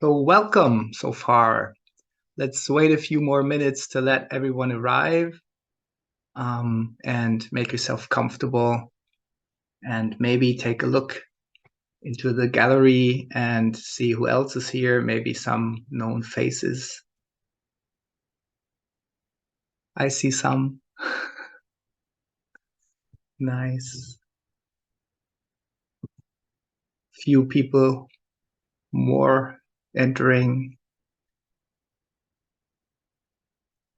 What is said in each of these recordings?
So welcome so far. Let's wait a few more minutes to let everyone arrive, and make yourself comfortable and maybe take a look into the gallery and see who else is here, maybe some known faces. I see some. Nice. Few people more entering.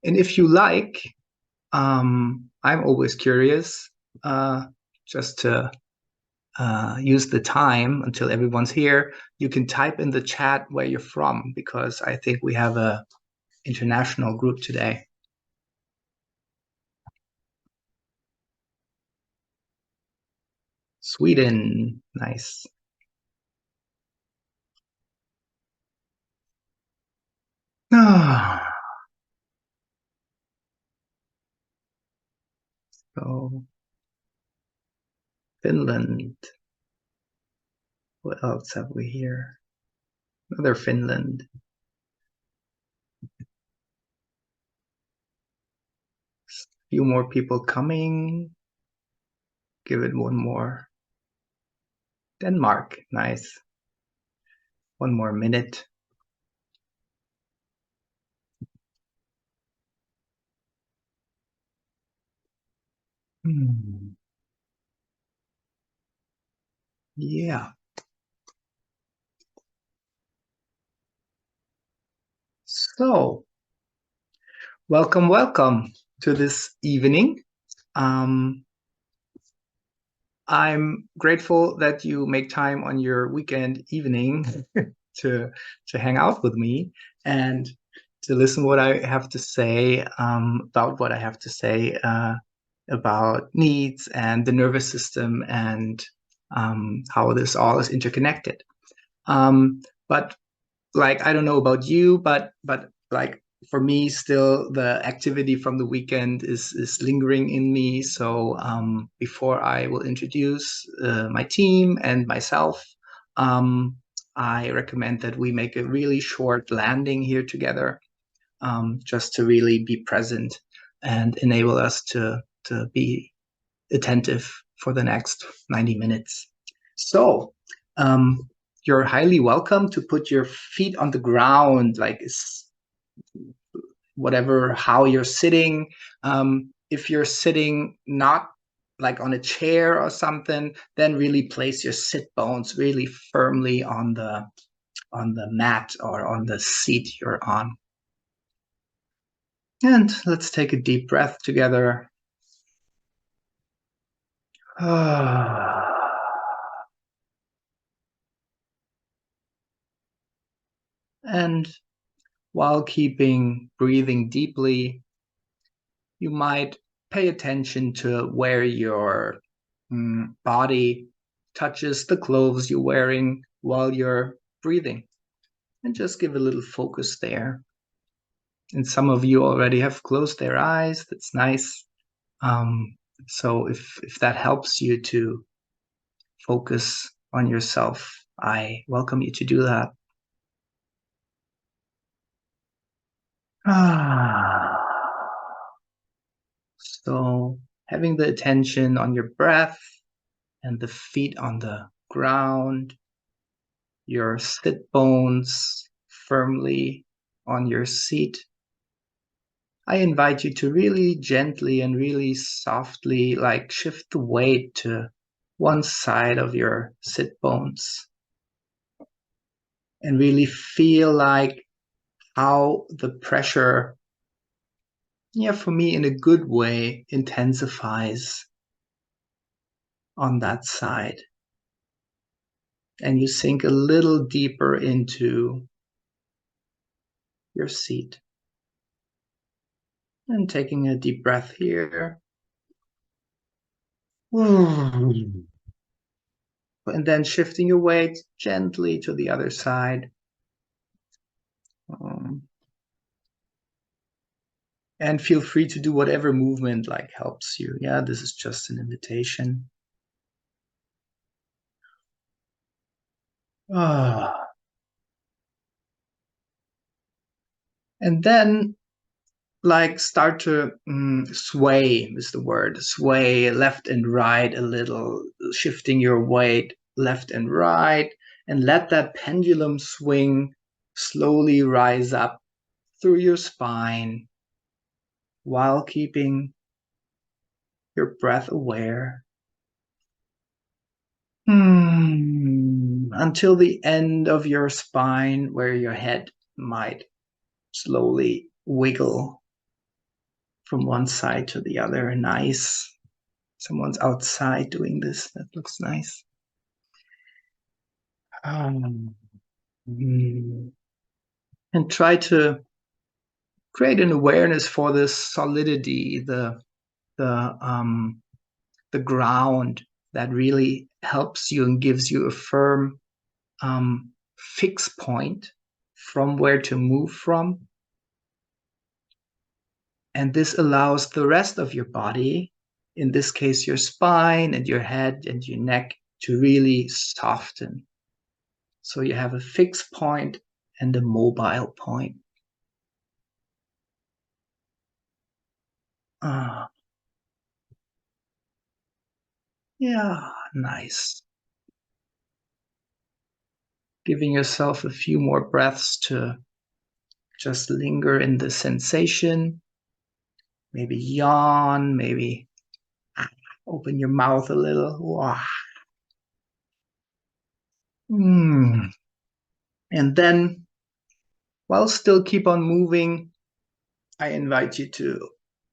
And if you like, I'm always curious, just to use the time until everyone's here. You can type in the chat where you're from, because I think we have a international group today. Sweden, nice. So Finland. What else have we here? Another Finland. Few more people coming. Give it one more. Denmark, nice. One more minute. Yeah. So, welcome to this evening. Um, I'm grateful that you make time on your weekend evening to hang out with me and to listen what I have to say, about what I have to say, about needs and the nervous system, and how this all is interconnected. But like, I don't know about you, but like, for me, still the activity from the weekend is lingering in me. So before I will introduce my team and myself, I recommend that we make a really short landing here together, just to really be present and enable us to be attentive for the next 90 minutes. So, you're highly welcome to put your feet on the ground, like whatever, how you're sitting. If you're sitting not like on a chair or something, then really place your sit bones really firmly on the mat or on the seat you're on. And let's take a deep breath together. And while keeping breathing deeply, you might pay attention to where your body touches the clothes you're wearing while you're breathing, and just give a little focus there. And some of you already have closed their eyes. That's nice. So if that helps you to focus on yourself, I welcome you to do that. So having the attention on your breath and the feet on the ground, your sit bones firmly on your seat, I invite you to really gently and really softly, like, shift the weight to one side of your sit bones and really feel like how the pressure, yeah, for me in a good way, intensifies on that side. And you sink a little deeper into your seat. And taking a deep breath here. And then shifting your weight gently to the other side. And feel free to do whatever movement like helps you. Yeah, this is just an invitation. And then like start to sway is the word, sway left and right a little, shifting your weight left and right, and let that pendulum swing slowly rise up through your spine while keeping your breath aware. Until the end of your spine, where your head might slowly wiggle from one side to the other. Nice. Someone's outside doing this. That looks nice. And try to create an awareness for this solidity, the ground that really helps you and gives you a firm fixed point from where to move from. And this allows the rest of your body, in this case, your spine and your head and your neck, to really soften. So you have a fixed point and a mobile point. Yeah, nice. Giving yourself a few more breaths to just linger in the sensation. Maybe yawn, maybe open your mouth a little. Wow. And then, while still keep on moving, I invite you to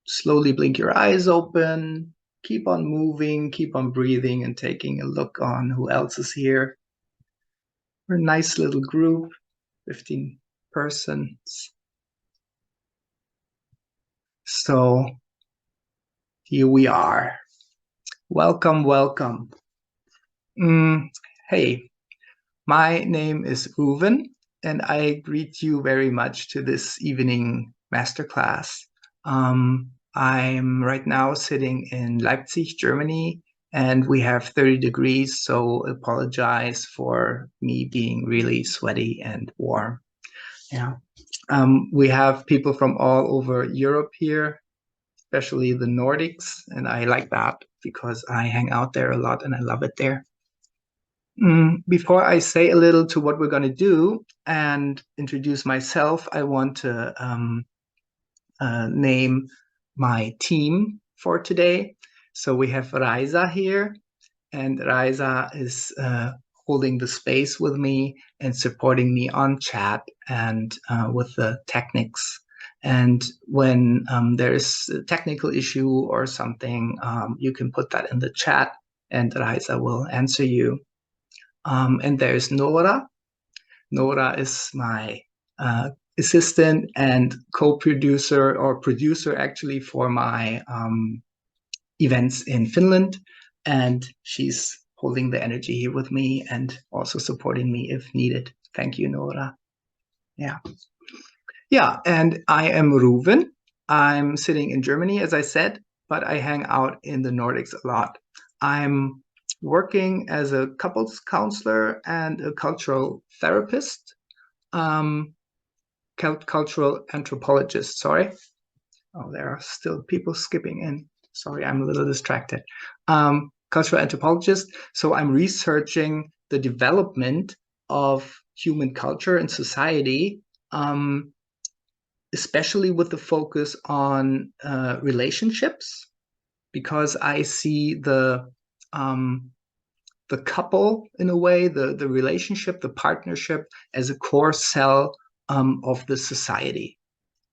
slowly blink your eyes open, keep on moving, keep on breathing, and taking a look on who else is here. We're a nice little group, 15 persons. So here we are. Welcome, welcome. Hey, my name is Rouven, and I greet you very much to this evening masterclass. I'm right now sitting in Leipzig, Germany, and we have 30 degrees, so apologize for me being really sweaty and warm. Yeah. We have people from all over Europe here, especially the Nordics, and I like that because I hang out there a lot and I love it there. Before I say a little to what we're going to do and introduce myself, I want to name my team for today. So we have Raisa here, and Raisa is holding the space with me and supporting me on chat and with the techniques. And when there's a technical issue or something, you can put that in the chat and Raisa will answer you. And there's Nora. Nora is my assistant and co-producer or producer actually for my events in Finland. And she's holding the energy here with me and also supporting me if needed. Thank you, Nora. Yeah. Yeah, and I am Rouven. I'm sitting in Germany, as I said, but I hang out in the Nordics a lot. I'm working as a couples counselor and a cultural therapist, cultural anthropologist, sorry. Oh, there are still people skipping in. Sorry, I'm a little distracted. Cultural anthropologist. So I'm researching the development of human culture and society, especially with the focus on relationships, because I see the couple in a way, the relationship, the partnership as a core cell of the society.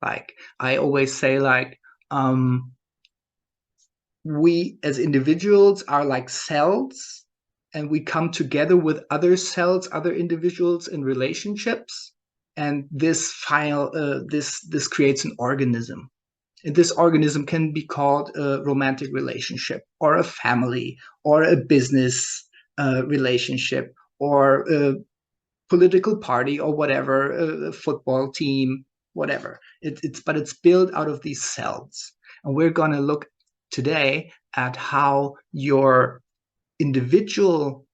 Like I always say, like we as individuals are like cells, and we come together with other cells, other individuals in relationships, and this this creates an organism. And this organism can be called a romantic relationship or a family or a business relationship or a political party or whatever, a football team, whatever. But it's built out of these cells. And we're going to look today at how your individual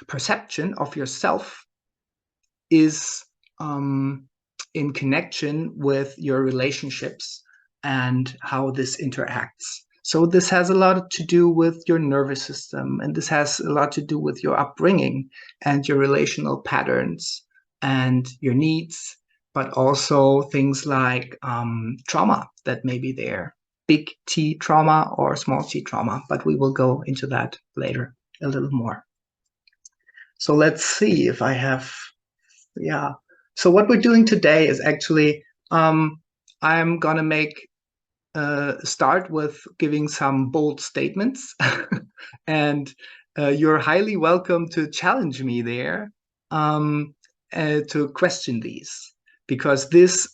perception of yourself is in connection with your relationships and how this interacts. So this has a lot to do with your nervous system, and this has a lot to do with your upbringing and your relational patterns and your needs, but also things like trauma that may be there, big T trauma or small t trauma, but we will go into that later a little more. So let's see if I have, yeah. So what we're doing today is actually, I'm gonna make start with giving some bold statements, and you're highly welcome to challenge me there, to question these, because this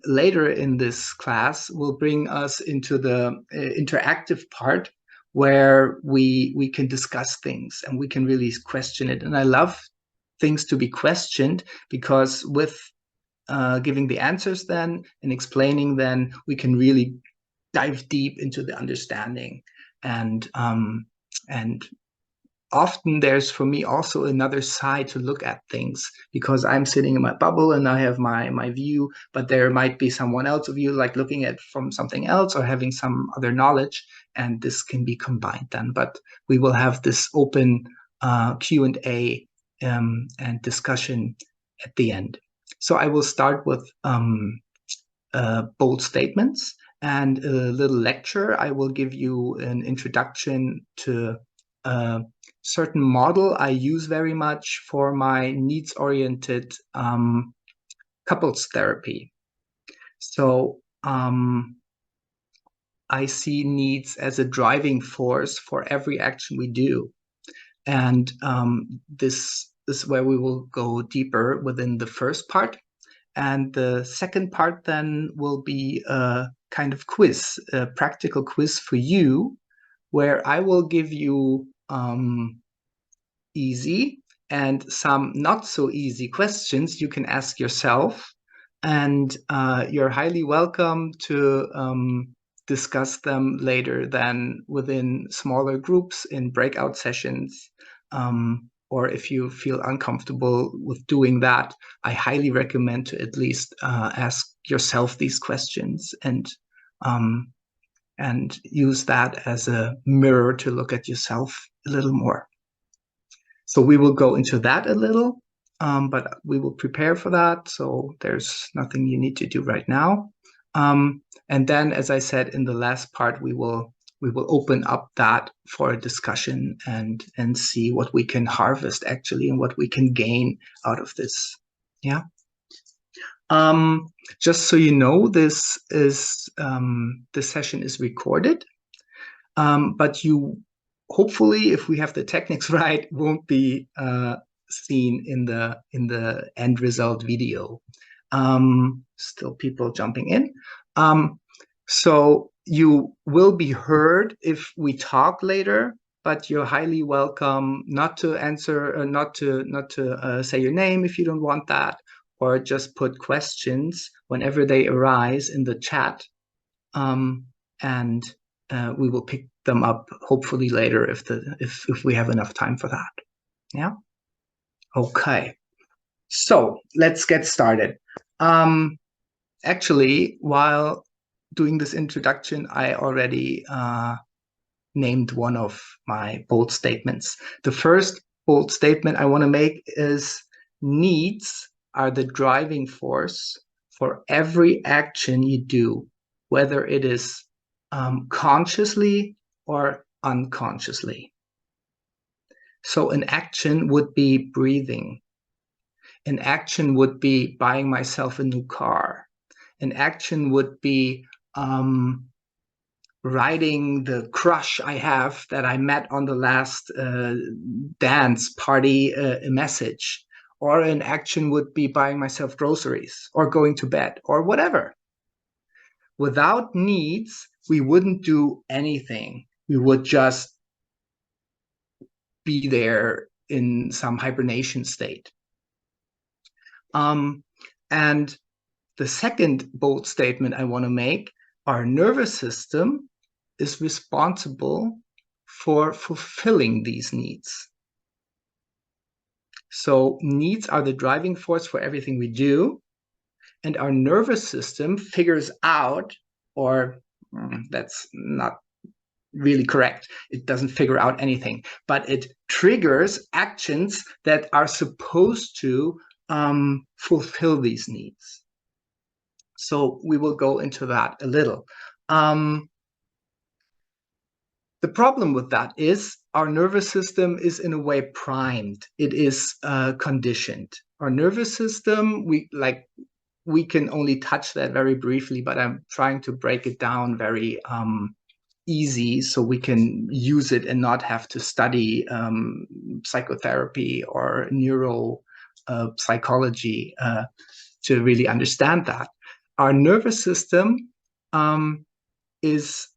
later in this class will bring us into the interactive part where we can discuss things and we can really question it. And I love things to be questioned, because with giving the answers then and explaining, then we can really dive deep into the understanding. And often there's for me also another side to look at things, because I'm sitting in my bubble and I have my view, but there might be someone else of you like looking at from something else or having some other knowledge, and this can be combined then. But we will have this open Q&A and discussion at the end. So I will start with bold statements and a little lecture. I will give you an introduction to a certain model I use very much for my needs-oriented couples therapy. So I see needs as a driving force for every action we do. And this is where we will go deeper within the first part. And the second part then will be a kind of quiz, a practical quiz for you, where I will give you easy and some not so easy questions you can ask yourself. And you're highly welcome to discuss them later then within smaller groups in breakout sessions. Or if you feel uncomfortable with doing that, I highly recommend to at least ask yourself these questions and use that as a mirror to look at yourself a little more. So we will go into that a little, but we will prepare for that. So there's nothing you need to do right now. And then, as I said in the last part, we will open up that for a discussion and see what we can harvest actually and what we can gain out of this. Yeah. Just so you know, this session is recorded, but you hopefully, if we have the techniques right, won't be seen in the end result video. Still people jumping in. So you will be heard if we talk later, but you're highly welcome not to answer, not to say your name if you don't want that, or just put questions whenever they arise in the chat, and we will pick them up hopefully later if we have enough time for that. Yeah. Okay. So let's get started. Actually, while doing this introduction, I already named one of my bold statements. The first bold statement I want to make is needs are the driving force for every action you do, whether it is consciously or unconsciously. So an action would be breathing. An action would be buying myself a new car. An action would be writing the crush I have that I met on the last dance party a message. Or an action would be buying myself groceries or going to bed or whatever. Without needs, we wouldn't do anything. We would just be there in some hibernation state. And the second bold statement I want to make, our nervous system is responsible for fulfilling these needs. So needs are the driving force for everything we do. And our nervous system figures out, or that's not really correct. It doesn't figure out anything, but it triggers actions that are supposed to fulfill these needs. So we will go into that a little. The problem with that is our nervous system is in a way primed. It is conditioned. Our nervous system, we can only touch that very briefly, but I'm trying to break it down very easy so we can use it and not have to study psychotherapy or neuro psychology to really understand that. Our nervous system is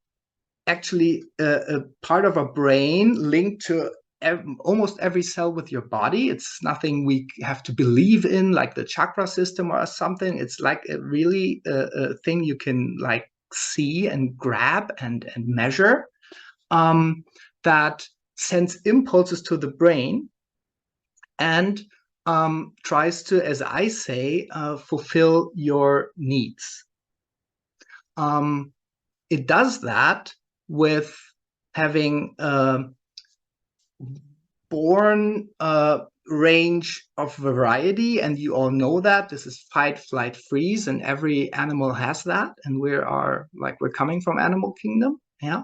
actually a part of a brain linked to almost every cell with your body. It's nothing we have to believe in, like the chakra system or something. It's like a thing you can like see and grab and measure, that sends impulses to the brain and tries to, as I say, fulfill your needs. It does that with having a born range of variety, and you all know that this is fight, flight, freeze, and every animal has that, and we're coming from animal kingdom, yeah.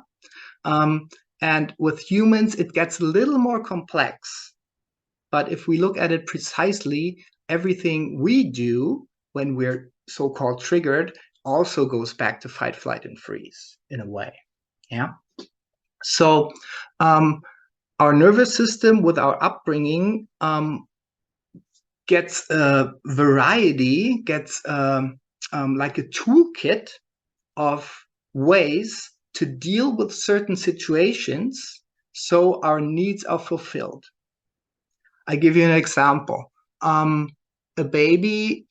And with humans, it gets a little more complex. But if we look at it precisely, everything we do when we're so-called triggered also goes back to fight, flight, and freeze in a way. Yeah. So our nervous system with our upbringing gets a variety, gets like a toolkit of ways to deal with certain situations so our needs are fulfilled. I give you an example. A baby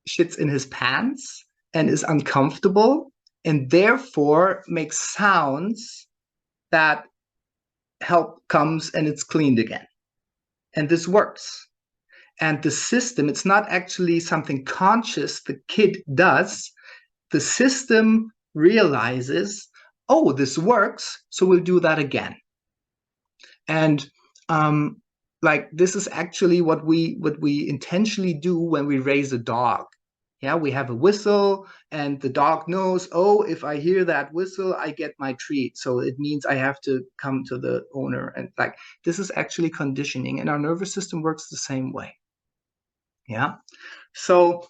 shits in his pants and is uncomfortable and therefore makes sounds that help comes and it's cleaned again. And this works. And the system, it's not actually something conscious the kid does. The system realizes, oh, this works, so we'll do that again. And like this is actually what we intentionally do when we raise a dog. Yeah, we have a whistle and the dog knows, oh, if I hear that whistle, I get my treat. So it means I have to come to the owner. And like this is actually conditioning, and our nervous system works the same way. Yeah. So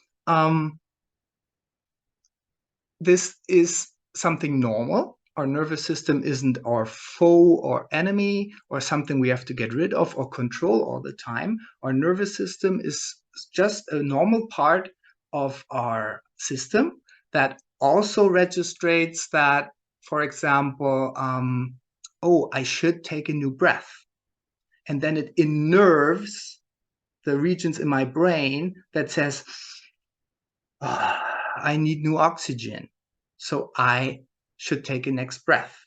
this is something normal. Our nervous system isn't our foe or enemy or something we have to get rid of or control all the time. Our nervous system is just a normal part of our system that also registrates that, for example, oh, I should take a new breath. And then it innerves the regions in my brain that says, oh, I need new oxygen, so I should take a next breath.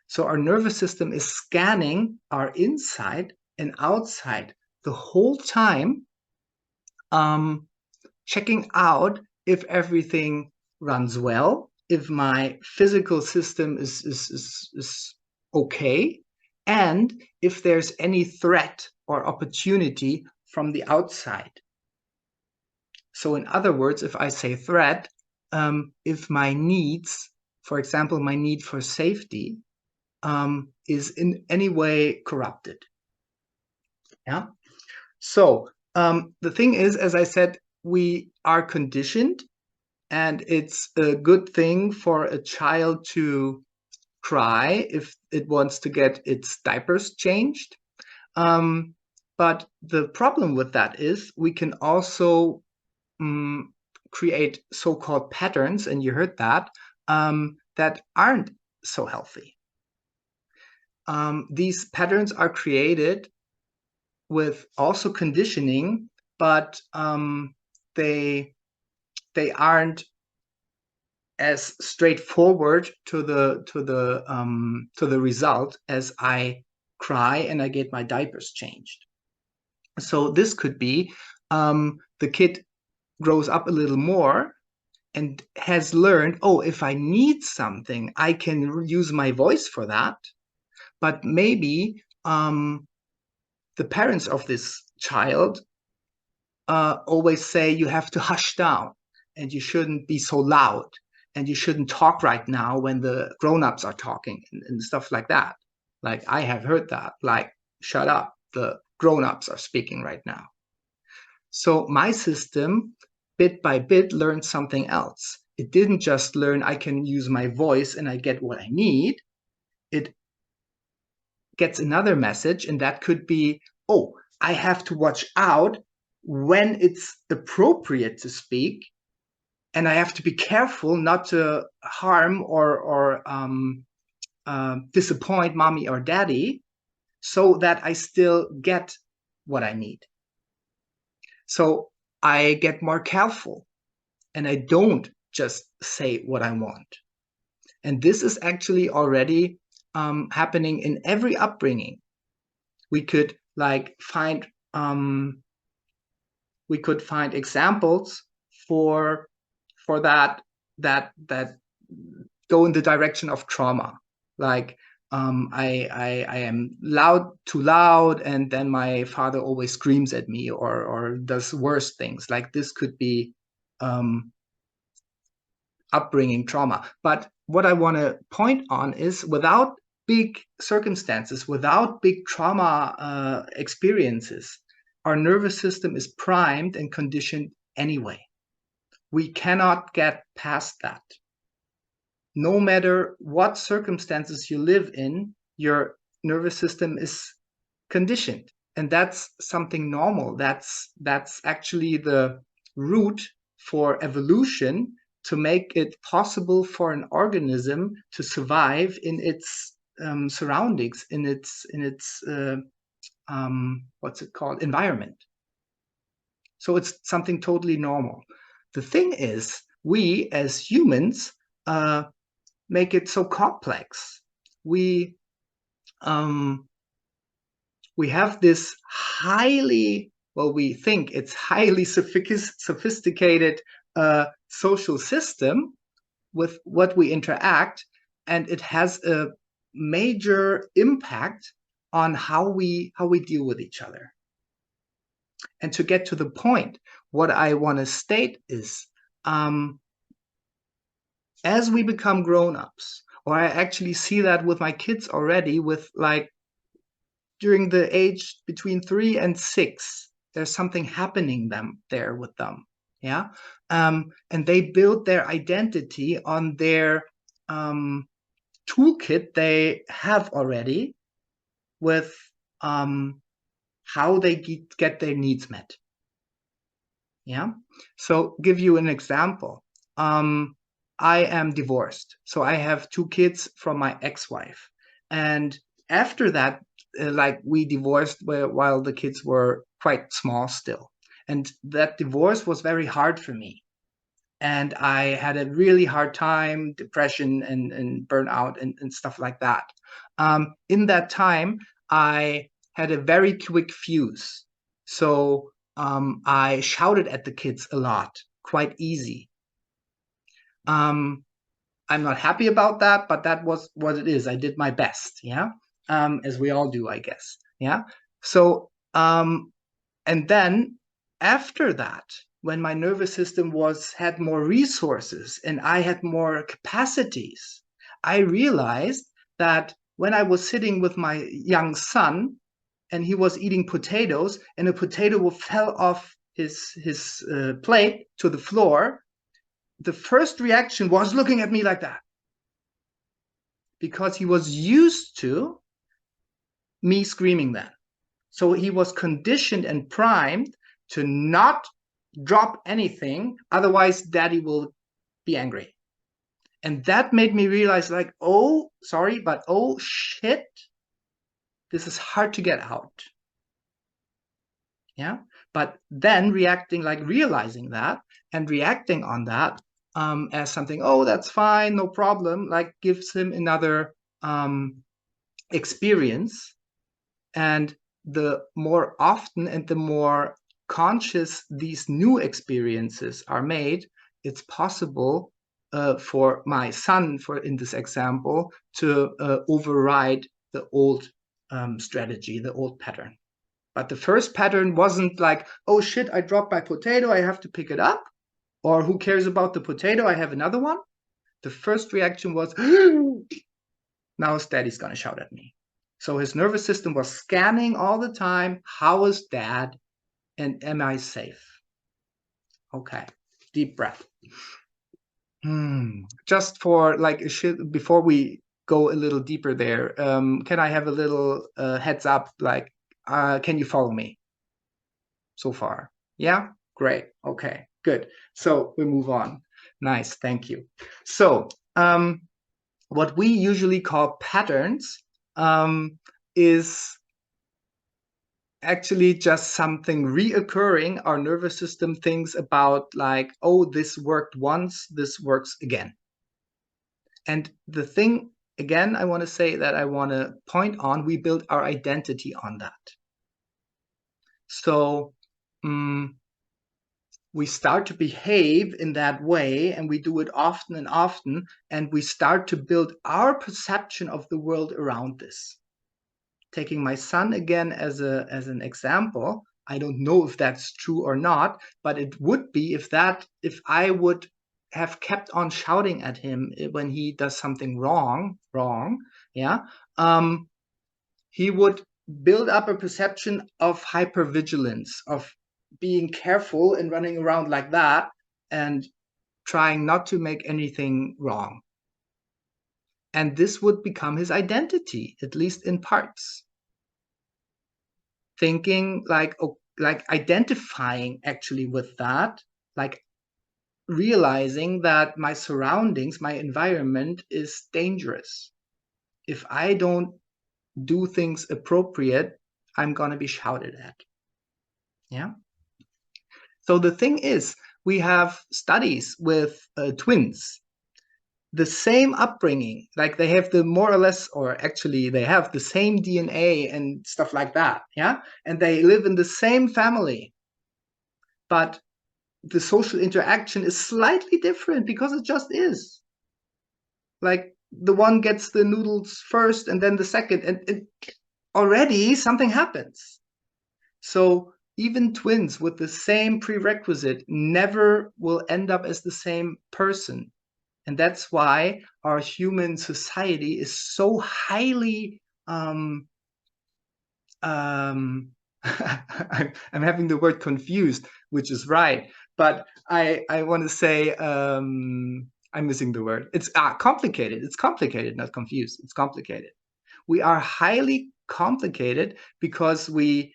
So our nervous system is scanning our inside and outside the whole time, checking out if everything runs well, if my physical system is okay, and if there's any threat or opportunity from the outside. So in other words, if I say threat, if my needs, for example, my need for safety, is in any way corrupted. Yeah. So the thing is, as I said, we are conditioned, and it's a good thing for a child to cry if it wants to get its diapers changed. But the problem with that is we can also create so-called patterns, and you heard that, that aren't so healthy. These patterns are created with also conditioning, but they aren't as straightforward to the result as I cry and I get my diapers changed. So this could be the kid grows up a little more and has learned, oh, if I need something, I can use my voice for that. But maybe the parents of this child always say you have to hush down and you shouldn't be so loud and you shouldn't talk right now when the grown-ups are talking and stuff like that. Like I have heard that, like, shut up, the grown-ups are speaking right now. So my system, bit by bit, learned something else. It didn't just learn I can use my voice and I get what I need. It gets another message, and that could be, oh, I have to watch out when it's appropriate to speak, and I have to be careful not to harm or disappoint mommy or daddy, so that I still get what I need. So I get more careful, and I don't just say what I want. And this is actually already happening in every upbringing. We could find examples for that go in the direction of trauma. Like I am too loud, and then my father always screams at me or does worse things. Like this could be upbringing trauma. But what I want to point on is, without big circumstances, without big trauma experiences, our nervous system is primed and conditioned anyway. We cannot get past that. No matter what circumstances you live in, your nervous system is conditioned. And that's something normal. That's actually the root for evolution, to make it possible for an organism to survive in its surroundings, in its what's it called, environment. So it's something totally normal. The thing is, we as humans make it so complex. We have this we think it's highly sophisticated social system with what we interact, and it has a major impact on how we deal with each other. And to get to the point, what I want to state is, as we become grown-ups, or I actually see that with my kids already, with during the age between 3 and 6, there's something happening there with them. Yeah. And they build their identity on their toolkit they have already, with how they get their needs met. Yeah. So give you an example. I am divorced. So I have 2 kids from my ex-wife. And after that, we divorced while the kids were quite small still. And that divorce was very hard for me. And I had a really hard time, depression and burnout and stuff like that. In that time, I had a very quick fuse. So I shouted at the kids a lot, quite easy. I'm not happy about that, but that was what it is. I did my best, yeah, as we all do, I guess, yeah. So, and then after that, when my nervous system had more resources and I had more capacities, I realized that when I was sitting with my young son and he was eating potatoes and a potato fell off his plate to the floor, the first reaction was looking at me like that, because he was used to me screaming that. So he was conditioned and primed to not drop anything, otherwise daddy will be angry. And that made me realize, oh, sorry, but oh shit, this is hard to get out. Yeah. But then realizing that and reacting on that as something, oh, that's fine, no problem, gives him another experience. And the more often and the more conscious these new experiences are made, it's possible for my son, in this example, to override the old strategy, the old pattern. But the first pattern wasn't like, oh shit, I dropped my potato, I have to pick it up. Or who cares about the potato, I have another one. The first reaction was, now daddy's gonna shout at me. So his nervous system was scanning all the time, how is dad and am I safe? Okay, deep breath. Just for like before we go a little deeper there, can I have a little heads up, like, can you follow me so far? Yeah, great. Okay, good. So we move on. Nice, thank you. So what we usually call patterns is actually just something reoccurring. Our nervous system thinks about, like, oh, this worked once, this works again. And the thing, again, I want to say that I want to point on, we build our identity on that. So we start to behave in that way, and we do it often and often, and we start to build our perception of the world around this. Taking my son again as an example, I don't know if that's true or not, but it would be if I would have kept on shouting at him when he does something wrong, yeah, he would build up a perception of hypervigilance, of being careful and running around like that and trying not to make anything wrong. And this would become his identity, at least in parts. Thinking like identifying actually with that, like realizing that my surroundings, my environment is dangerous. If I don't do things appropriate, I'm going to be shouted at. Yeah. So the thing is, we have studies with twins, the same upbringing, like they have the more or less, or actually they have the same DNA and stuff like that. Yeah. And they live in the same family, but the social interaction is slightly different because it just is. Like the one gets the noodles first and then the second, and already something happens. So even twins with the same prerequisite never will end up as the same person. And that's why our human society is so highly I'm having the word confused, which is right, but I want to say I'm missing the word. It's complicated. It's complicated, not confused. It's complicated. We are highly complicated because we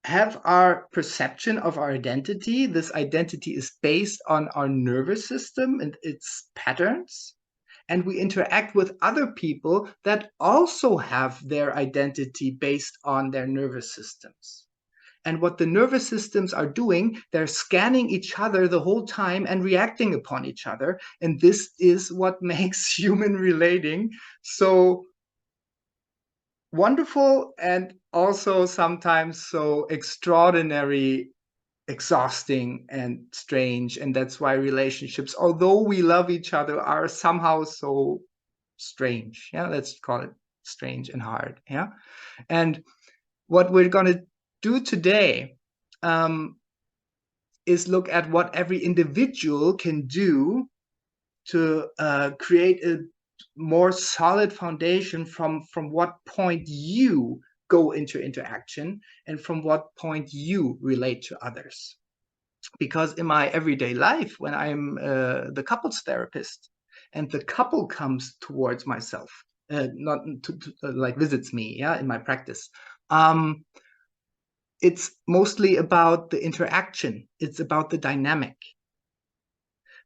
have our perception of our identity. This identity is based on our nervous system and its patterns. And we interact with other people that also have their identity based on their nervous systems. And what the nervous systems are doing, they're scanning each other the whole time and reacting upon each other. And this is what makes human relating so wonderful and also sometimes so extraordinary, exhausting and strange. And that's why relationships, although we love each other, are somehow so strange. Yeah, let's call it strange and hard. Yeah. And what we're going to do today is look at what every individual can do to create a more solid foundation from what point you go into interaction and from what point you relate to others. Because in my everyday life, when I'm the couples therapist and the couple comes towards myself, not like visits me, yeah, in my practice, it's mostly about the interaction. It's about the dynamic.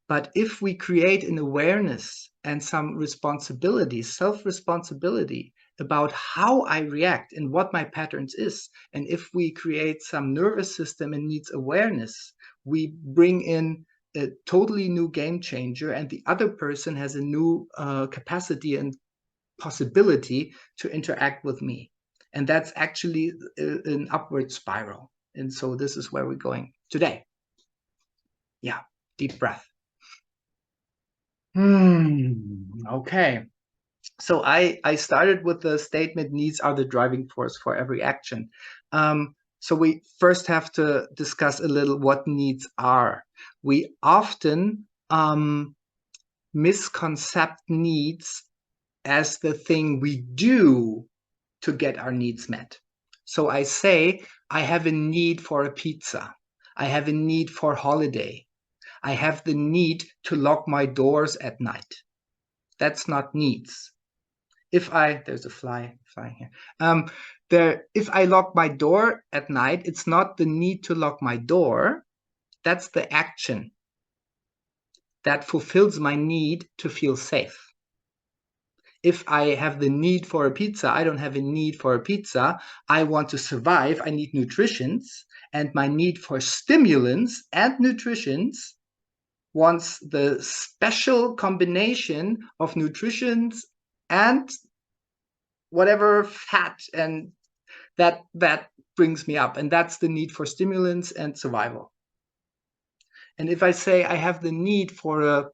But if we create an awareness and some responsibility, self-responsibility about how I react and what my patterns is, and if we create some nervous system and needs awareness, we bring in a totally new game changer, and the other person has a new capacity and possibility to interact with me. And that's actually an upward spiral. And so this is where we're going today. Yeah, deep breath. Okay. So I started with the statement, needs are the driving force for every action. So we first have to discuss a little what needs are. We often misconcept needs as the thing we do to get our needs met. So I say, I have a need for a pizza. I have a need for holiday. I have the need to lock my doors at night. That's not needs. There's a fly flying here. If I lock my door at night, it's not the need to lock my door. That's the action that fulfills my need to feel safe. If I have the need for a pizza, I don't have a need for a pizza. I want to survive. I need nutritions, and my need for stimulants and nutritions wants the special combination of nutritions and whatever fat, and that brings me up, and that's the need for stimulants and survival. And if I say I have the need for a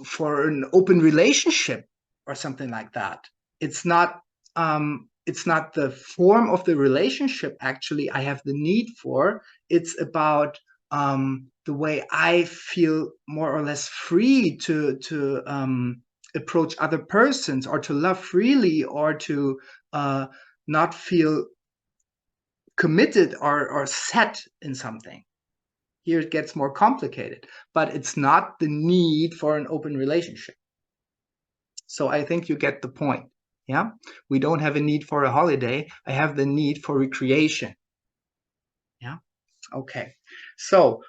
for an open relationship or something like that, it's not the form of the relationship actually I have the need for. It's about the way I feel more or less free to approach other persons, or to love freely, or to not feel committed or set in something. Here it gets more complicated, but it's not the need for an open relationship. So I think you get the point. Yeah, we don't have a need for a holiday. I have the need for recreation. Yeah, okay. So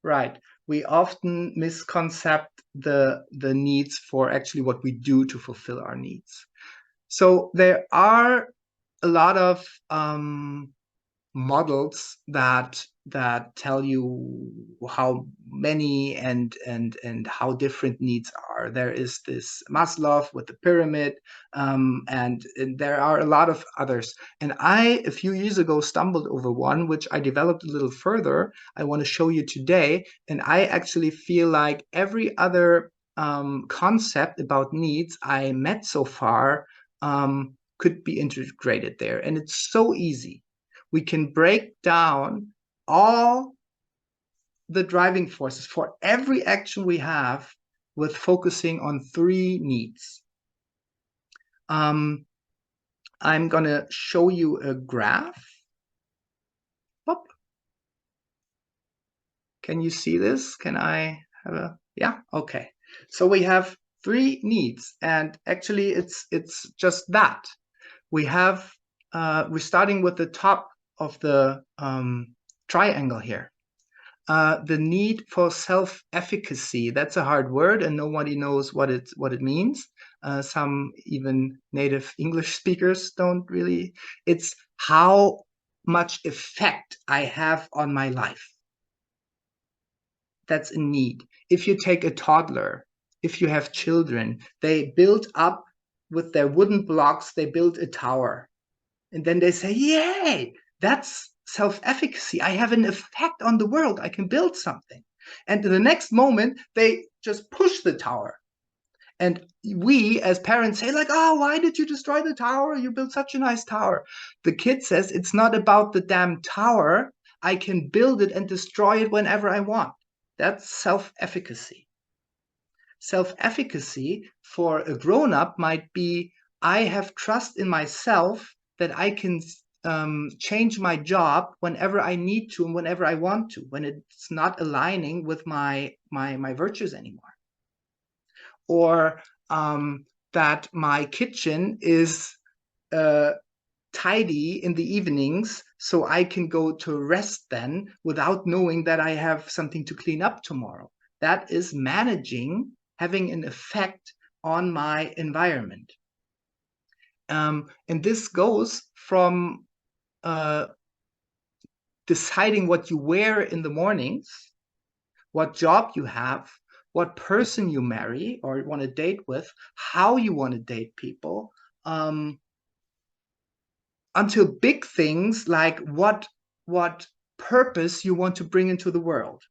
right, we often misconcept the needs for actually what we do to fulfill our needs. So there are a lot of models that tell you how many and how different needs are. There is this Maslow with the pyramid, and there are a lot of others. And I, a few years ago, stumbled over one which I developed a little further. I want to show you today, and I actually feel like every other concept about needs I met so far could be integrated there, and it's so easy. We can break down all the driving forces for every action we have with focusing on 3 needs. I'm going to show you a graph. Boop. Can you see this? Can I have a, yeah, okay. So we have 3 needs, and actually it's just that. We have, we're starting with the top of the triangle here. The need for self-efficacy. That's a hard word, and nobody knows what it means. Some even native English speakers don't really. It's how much effect I have on my life. That's a need. If you take a toddler, if you have children, they build up with their wooden blocks, they build a tower. And then they say, yay, that's self-efficacy. I have an effect on the world. I can build something. And in the next moment, they just push the tower. And we as parents say like, oh, why did you destroy the tower? You built such a nice tower. The kid says, it's not about the damn tower. I can build it and destroy it whenever I want. That's self-efficacy. Self-efficacy for a grown-up might be, I have trust in myself that I can change my job whenever I need to and whenever I want to, when it's not aligning with my virtues anymore. Or that my kitchen is tidy in the evenings, so I can go to rest then without knowing that I have something to clean up tomorrow. That is managing, having an effect on my environment. And this goes from deciding what you wear in the mornings, what job you have, what person you marry or want to date with, how you want to date people, until big things like what purpose you want to bring into the world.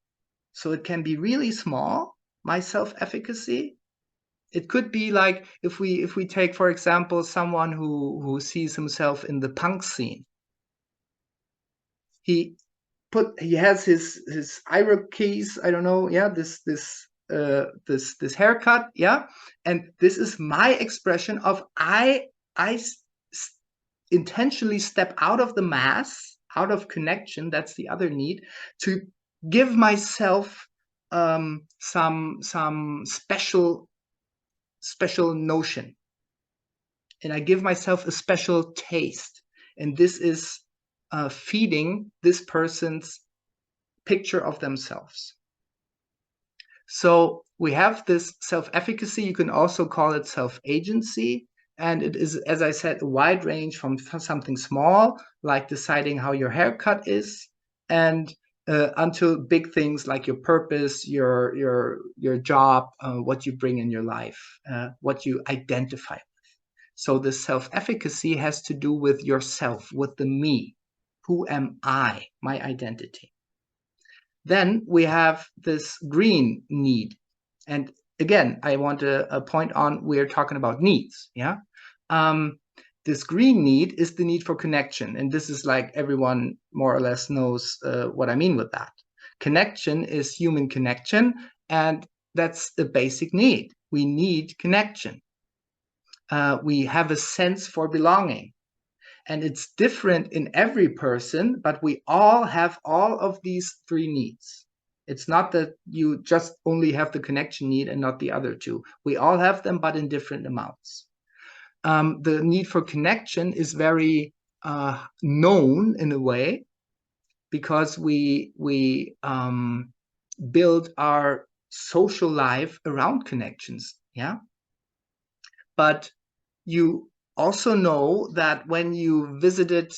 So it can be really small, my self-efficacy. It could be like if we take, for example, someone who sees himself in the punk scene. He has his keys, I don't know, yeah, this haircut, yeah, and this is my expression of I intentionally step out of the mass, out of connection. That's the other need, to give myself some special notion, and I give myself a special taste, and this is feeding this person's picture of themselves. So we have this self-efficacy. You can also call it self-agency. And it is, as I said, a wide range from something small, like deciding how your haircut is, and until big things like your purpose, your job, what you bring in your life, what you identify with. So the self-efficacy has to do with yourself, with the me. Who am I? My identity. Then we have this green need. And again, I want to point on, we're talking about needs. Yeah. This green need is the need for connection. And this is like everyone more or less knows what I mean with that. Connection is human connection. And that's the basic need. We need connection. We have a sense for belonging. And it's different in every person, but we all have all of these three needs. It's not that you just only have the connection need and not the other two. We all have them, but in different amounts. The need for connection is very known in a way, because we build our social life around connections. Yeah. But you also know that when you visited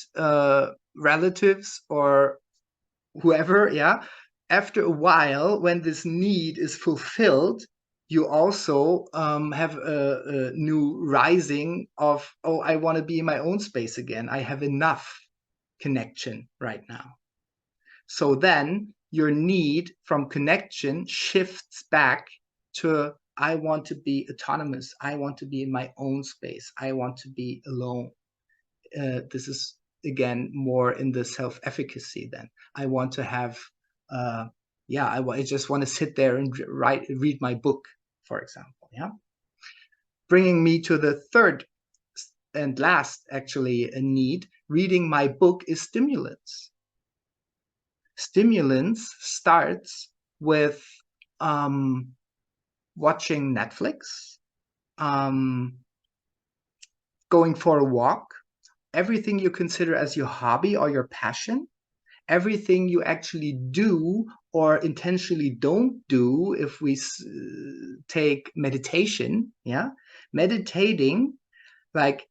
relatives or whoever, yeah, after a while, when this need is fulfilled, you also have a new rising of, oh, I want to be in my own space again. I have enough connection right now. So then your need from connection shifts back to, I want to be autonomous. I want to be in my own space. I want to be alone. This is, again, more in the self-efficacy then. I want to have, I just want to sit there and read my book, for example. Yeah. Bringing me to the third and last, actually, a need. Reading my book is stimulants. Stimulants starts with watching Netflix, going for a walk, everything you consider as your hobby or your passion, everything you actually do or intentionally don't do. If we take meditation, yeah, meditating, like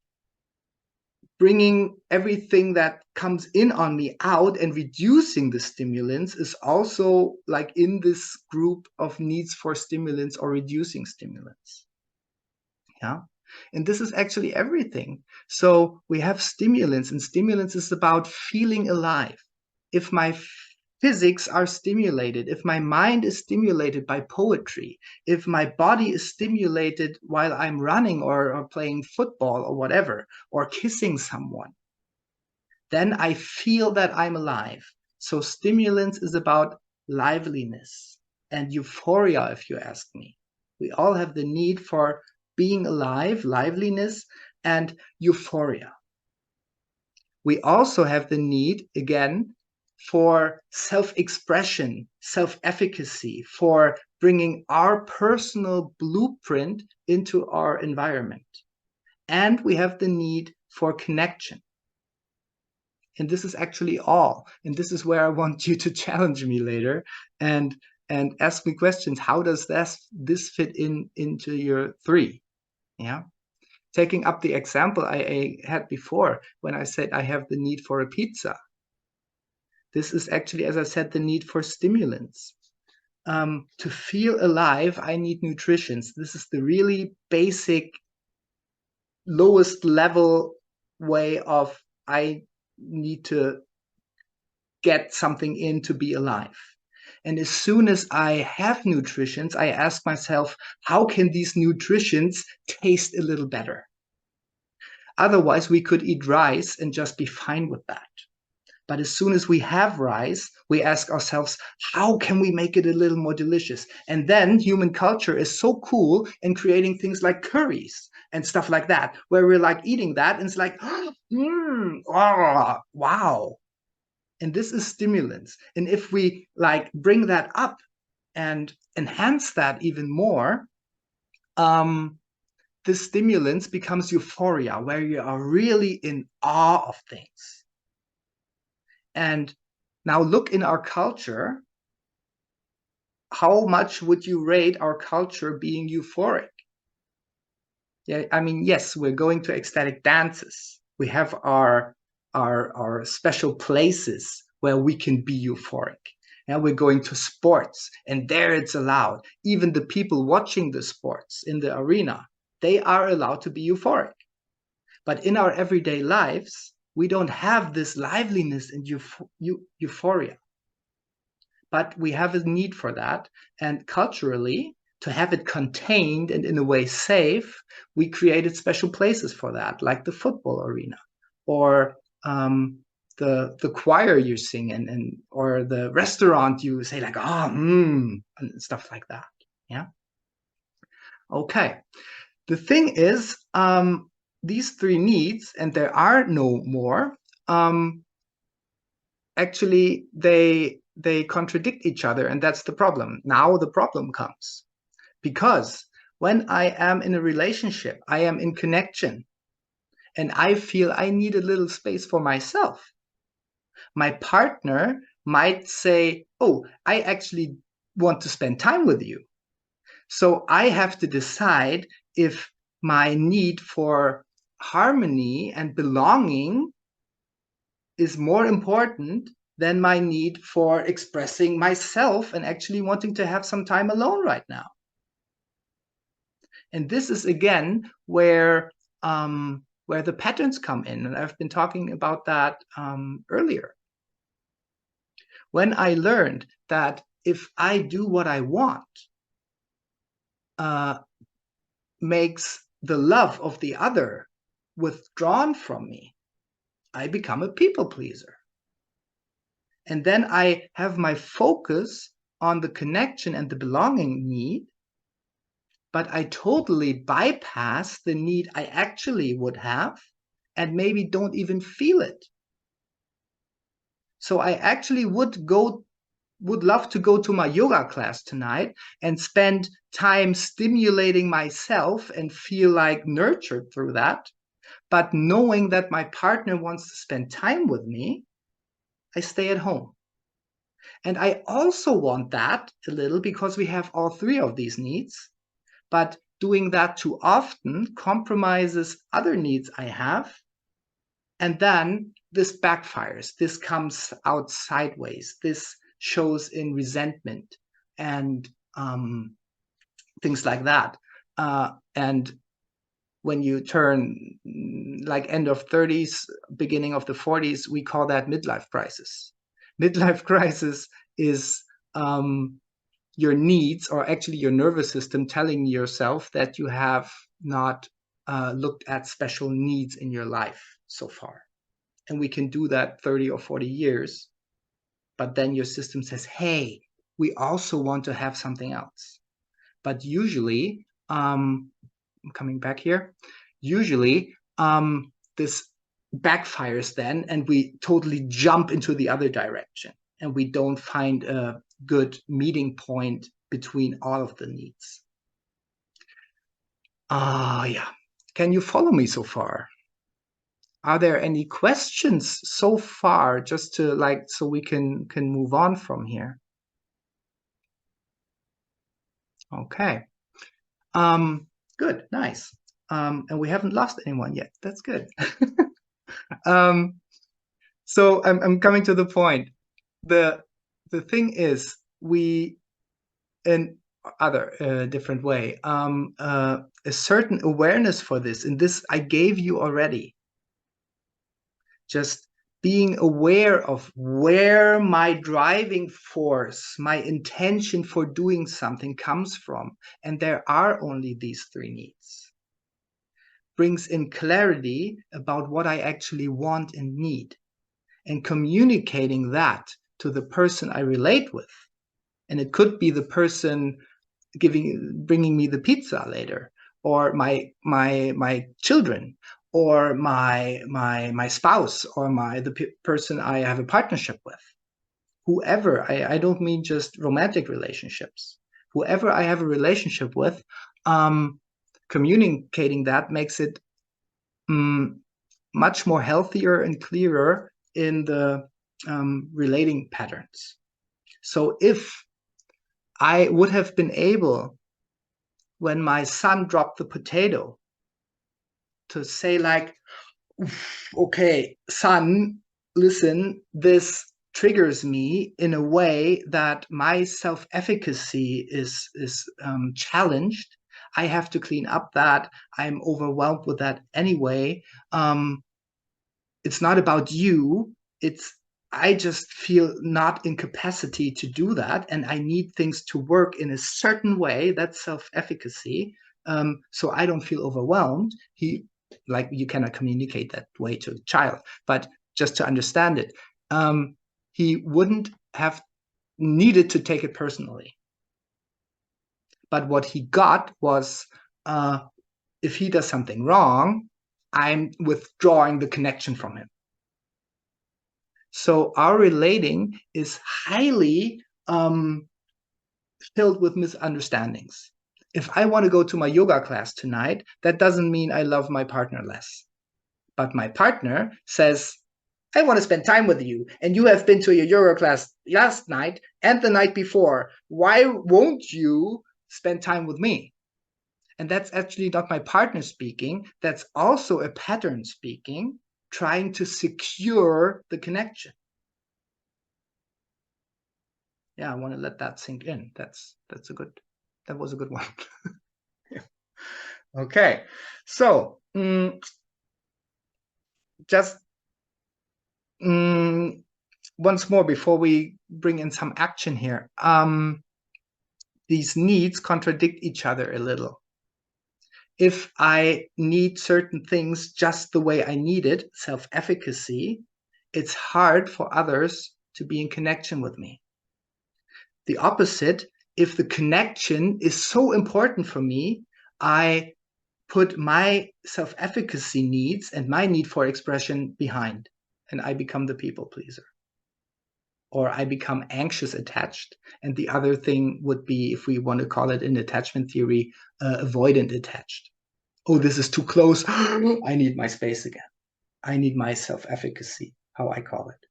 bringing everything that comes in on me out and reducing the stimulants, is also like in this group of needs for stimulants or reducing stimulants. Yeah. And this is actually everything. So we have stimulants, and stimulants is about feeling alive. If my physics are stimulated, if my mind is stimulated by poetry, if my body is stimulated while I'm running or playing football or whatever, or kissing someone, then I feel that I'm alive. So stimulants is about liveliness and euphoria, if you ask me. We all have the need for being alive, liveliness, and euphoria. We also have the need, again, for self-expression, self-efficacy, for bringing our personal blueprint into our environment. And we have the need for connection. And this is actually all. And this is where I want you to challenge me later and ask me questions. How does this fit into your three? Yeah. Taking up the example I had before when I said I have the need for a pizza. This is actually, as I said, the need for stimulants. to feel alive, I need nutrition. This is the really basic, lowest level way of I need to get something in to be alive. And as soon as I have nutritions, I ask myself, how can these nutritions taste a little better? Otherwise, we could eat rice and just be fine with that. But as soon as we have rice, we ask ourselves, how can we make it a little more delicious? And then human culture is so cool in creating things like curries and stuff like that, where we're like eating that and it's like, oh, wow. And this is stimulants. And if we like bring that up and enhance that even more, the stimulants becomes euphoria, where you are really in awe of things. And now look in our culture, how much would you rate our culture being euphoric? Yeah, I mean, yes, we're going to ecstatic dances. We have our special places where we can be euphoric. And we're going to sports, and there it's allowed. Even the people watching the sports in the arena, they are allowed to be euphoric. But in our everyday lives, we don't have this liveliness and euphoria. But we have a need for that. And culturally, to have it contained and in a way safe, we created special places for that, like the football arena or the choir you sing in, and or the restaurant you say like, and stuff like that. Yeah. Okay. The thing is, these three needs, and there are no more, actually they contradict each other, and that's the problem. Now the problem comes because when I am in a relationship, I am in connection, and I feel I need a little space for myself. My partner might say, oh, I actually want to spend time with you. So I have to decide if my need for harmony and belonging is more important than my need for expressing myself and actually wanting to have some time alone right now. And this is again where the patterns come in, and I've been talking about that earlier. When I learned that if I do what I want, makes the love of the other withdrawn from me, I become a people pleaser. And then I have my focus on the connection and the belonging need, but I totally bypass the need I actually would have and maybe don't even feel it. So I actually would love to go to my yoga class tonight and spend time stimulating myself and feel like nurtured through that. But knowing that my partner wants to spend time with me, I stay at home. And I also want that a little because we have all three of these needs, but doing that too often compromises other needs I have. And then this backfires. This comes out sideways. This shows in resentment and things like that. And when you turn like end of 30s, beginning of the 40s, we call that midlife crisis. Midlife crisis is your needs, or actually your nervous system, telling yourself that you have not looked at special needs in your life so far. And we can do that 30 or 40 years. But then your system says, hey, we also want to have something else. But usually, I'm coming back here, usually this backfires then, and we totally jump into the other direction, and we don't find a good meeting point between all of the needs. Yeah. Can you follow me so far? Are there any questions so far, just to like, so we can move on from here? Okay. Good, nice. And we haven't lost anyone yet. That's good. So I'm coming to the point. The thing is, we an other different way, a certain awareness for this, and this I gave you already. Just being aware of where my driving force, my intention for doing something comes from, and there are only these three needs, brings in clarity about what I actually want and need, and communicating that to the person I relate with. And it could be the person bringing me the pizza later, or my children, or my spouse, or the person I have a partnership with. Whoever, I don't mean just romantic relationships. Whoever I have a relationship with, communicating that makes it much more healthier and clearer in the relating patterns. So if I would have been able, when my son dropped the potato, to say like, okay, son, listen, this triggers me in a way that my self-efficacy is challenged. I have to clean up that. I'm overwhelmed with that anyway. It's not about you. I just feel not in capacity to do that, and I need things to work in a certain way. That's self-efficacy. So I don't feel overwhelmed. You cannot communicate that way to a child, but just to understand it, he wouldn't have needed to take it personally. But what he got was, if he does something wrong, I'm withdrawing the connection from him. So our relating is highly filled with misunderstandings. If I want to go to my yoga class tonight, that doesn't mean I love my partner less. But my partner says, I want to spend time with you, and you have been to your yoga class last night and the night before. Why won't you spend time with me? And that's actually not my partner speaking. That's also a pattern speaking, trying to secure the connection. Yeah, I want to let that sink in. That was a good one. Yeah. Okay, so just once more before we bring in some action here. These needs contradict each other a little. If I need certain things just the way I need it, self-efficacy, it's hard for others to be in connection with me. The opposite, if the connection is so important for me, I put my self-efficacy needs and my need for expression behind, and I become the people pleaser. Or I become anxious attached. And the other thing would be, if we want to call it in attachment theory, avoidant attached. Oh, this is too close. I need my space again. I need my self-efficacy, how I call it.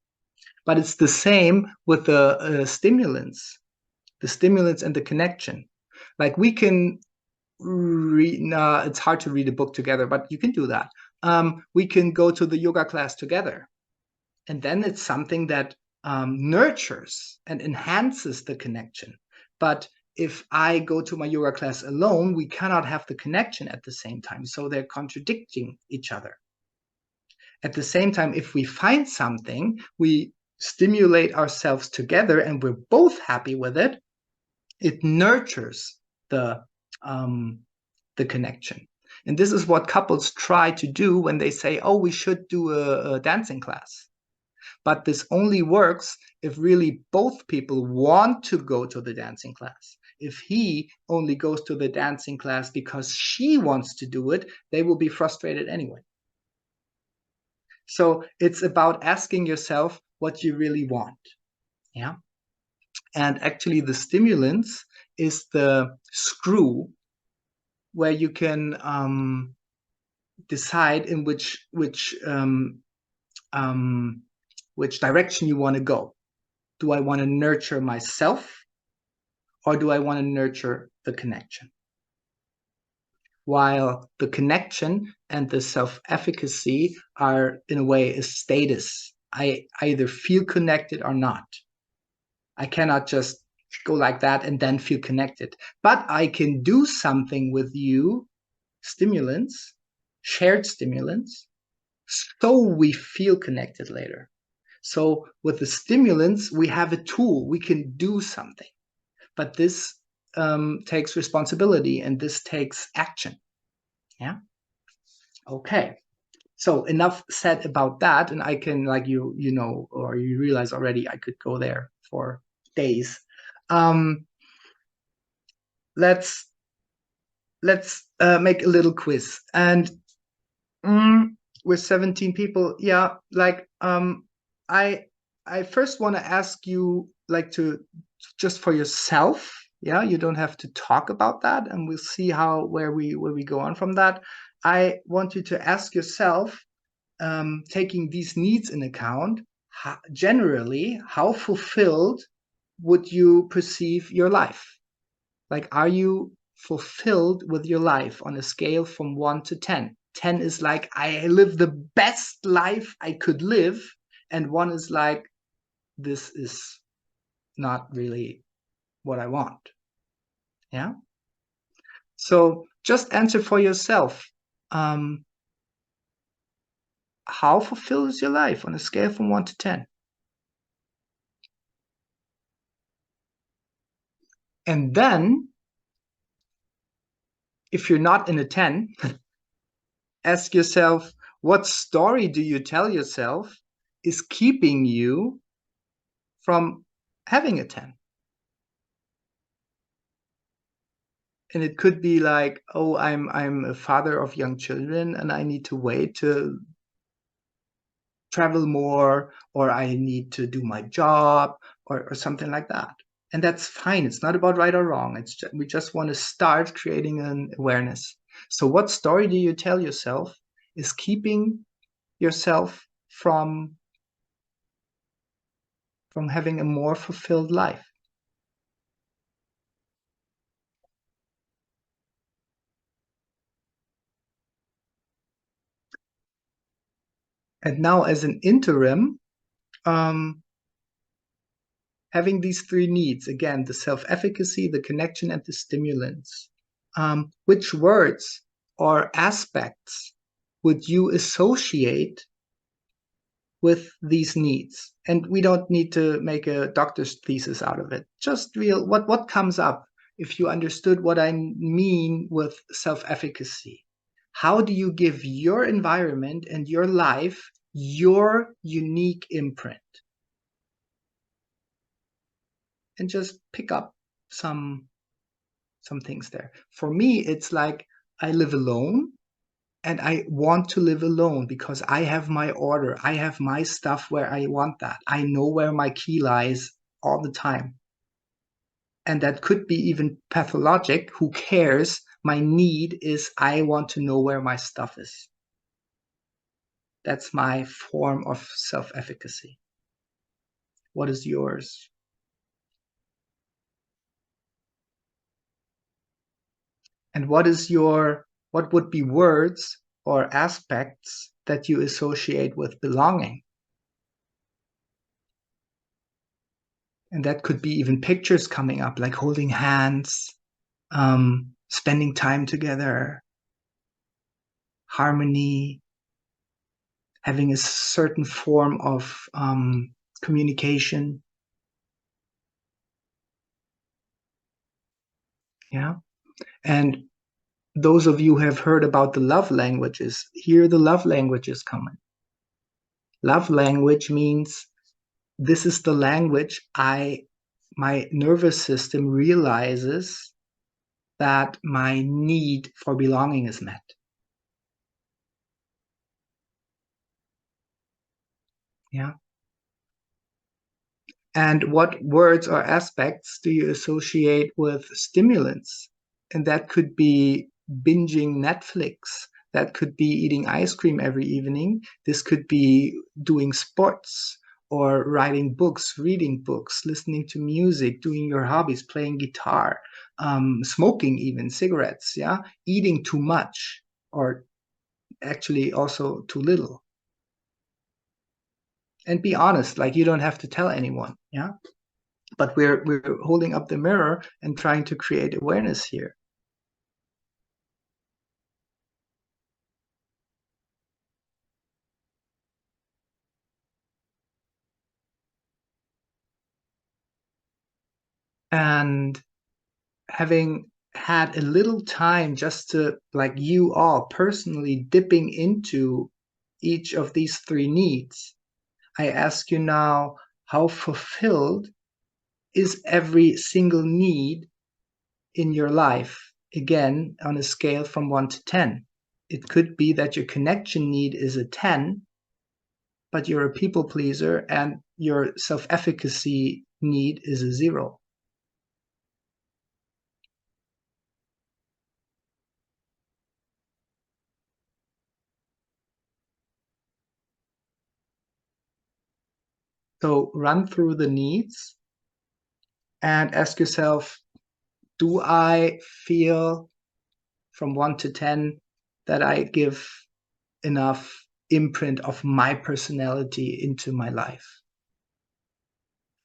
But it's the same with the stimulants and the connection. Like we can read, it's hard to read a book together, but you can do that. We can go to the yoga class together. And then it's something that nurtures and enhances the connection. But if I go to my yoga class alone, we cannot have the connection at the same time. So they're contradicting each other. At the same time, if we find something, we stimulate ourselves together and we're both happy with it, it nurtures the connection. And this is what couples try to do when they say, oh, we should do a dancing class. But this only works if really both people want to go to the dancing class. If he only goes to the dancing class because she wants to do it, they will be frustrated anyway. So it's about asking yourself what you really want. Yeah. And actually the stimulants is the screw where you can decide in which direction you want to go. Do I want to nurture myself, or do I want to nurture the connection? While the connection and the self-efficacy are, in a way, a status. I either feel connected or not. I cannot just go like that and then feel connected. But I can do something with you, stimulants, shared stimulants, so we feel connected later. So with the stimulants, we have a tool, we can do something. But this takes responsibility and this takes action. Yeah. Okay. So enough said about that, and I can, like, you know, or you realize already, I could go there for days. Um, let's make a little quiz, and mm, with 17 people, yeah, like I I first want to ask you, like, to just for yourself. Yeah, you don't have to talk about that, and we'll see how where we go on from that. I want you to ask yourself, taking these needs in account, generally, how fulfilled would you perceive your life? Like, are you fulfilled with your life on a scale from 1 to 10? 10 is like, I live the best life I could live, and 1 is like, this is not really what I want. Yeah. So just answer for yourself. Um, how fulfilled is your life on a scale from 1 to 10? And then, if you're not in a 10, ask yourself, what story do you tell yourself is keeping you from having a 10? And it could be like, oh, I'm a father of young children and I need to wait to travel more, or I need to do my job, or something like that. And that's fine. It's not about right or wrong. It's just, we just want to start creating an awareness. So what story do you tell yourself is keeping yourself from having a more fulfilled life? And now, as an interim, um, having these 3 needs, again, the self-efficacy, the connection, and the stimulants, which words or aspects would you associate with these needs? And we don't need to make a doctor's thesis out of it. Just real, what comes up if you understood what I mean with self-efficacy. How do you give your environment and your life your unique imprint? And just pick up some things there. For me, it's like, I live alone and I want to live alone because I have my order. I have my stuff where I want that. I know where my key lies all the time. And that could be even pathologic. Who cares? My need is, I want to know where my stuff is. That's my form of self-efficacy. What is yours? And what would be words or aspects that you associate with belonging? And that could be even pictures coming up, like holding hands, spending time together, harmony, having a certain form of communication. Yeah. And those of you who have heard about the love languages, here the love languages come in. Love language means, this is the language my nervous system realizes that my need for belonging is met. Yeah. And what words or aspects do you associate with stimulants? And that could be binging Netflix. That could be eating ice cream every evening. This could be doing sports or writing books, reading books, listening to music, doing your hobbies, playing guitar, smoking even cigarettes, yeah, eating too much, or actually also too little. And be honest, like, you don't have to tell anyone, yeah. But we're holding up the mirror and trying to create awareness here. And having had a little time just to, like you all personally, dipping into each of these three needs, I ask you now, how fulfilled is every single need in your life? Again, on a scale from 1 to 10. It could be that your connection need is a 10, but you're a people pleaser and your self-efficacy need is a 0. So run through the needs and ask yourself, do I feel from 1 to 10 that I give enough imprint of my personality into my life?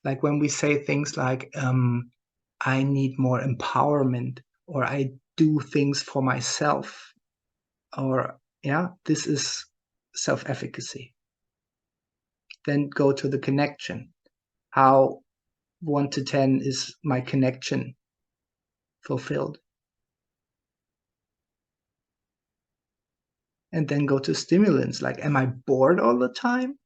Like when we say things like, I need more empowerment, or I do things for myself, or yeah, this is self-efficacy. Then go to the connection. How 1 to 10 is my connection fulfilled? And then go to stimulants, like, am I bored all the time?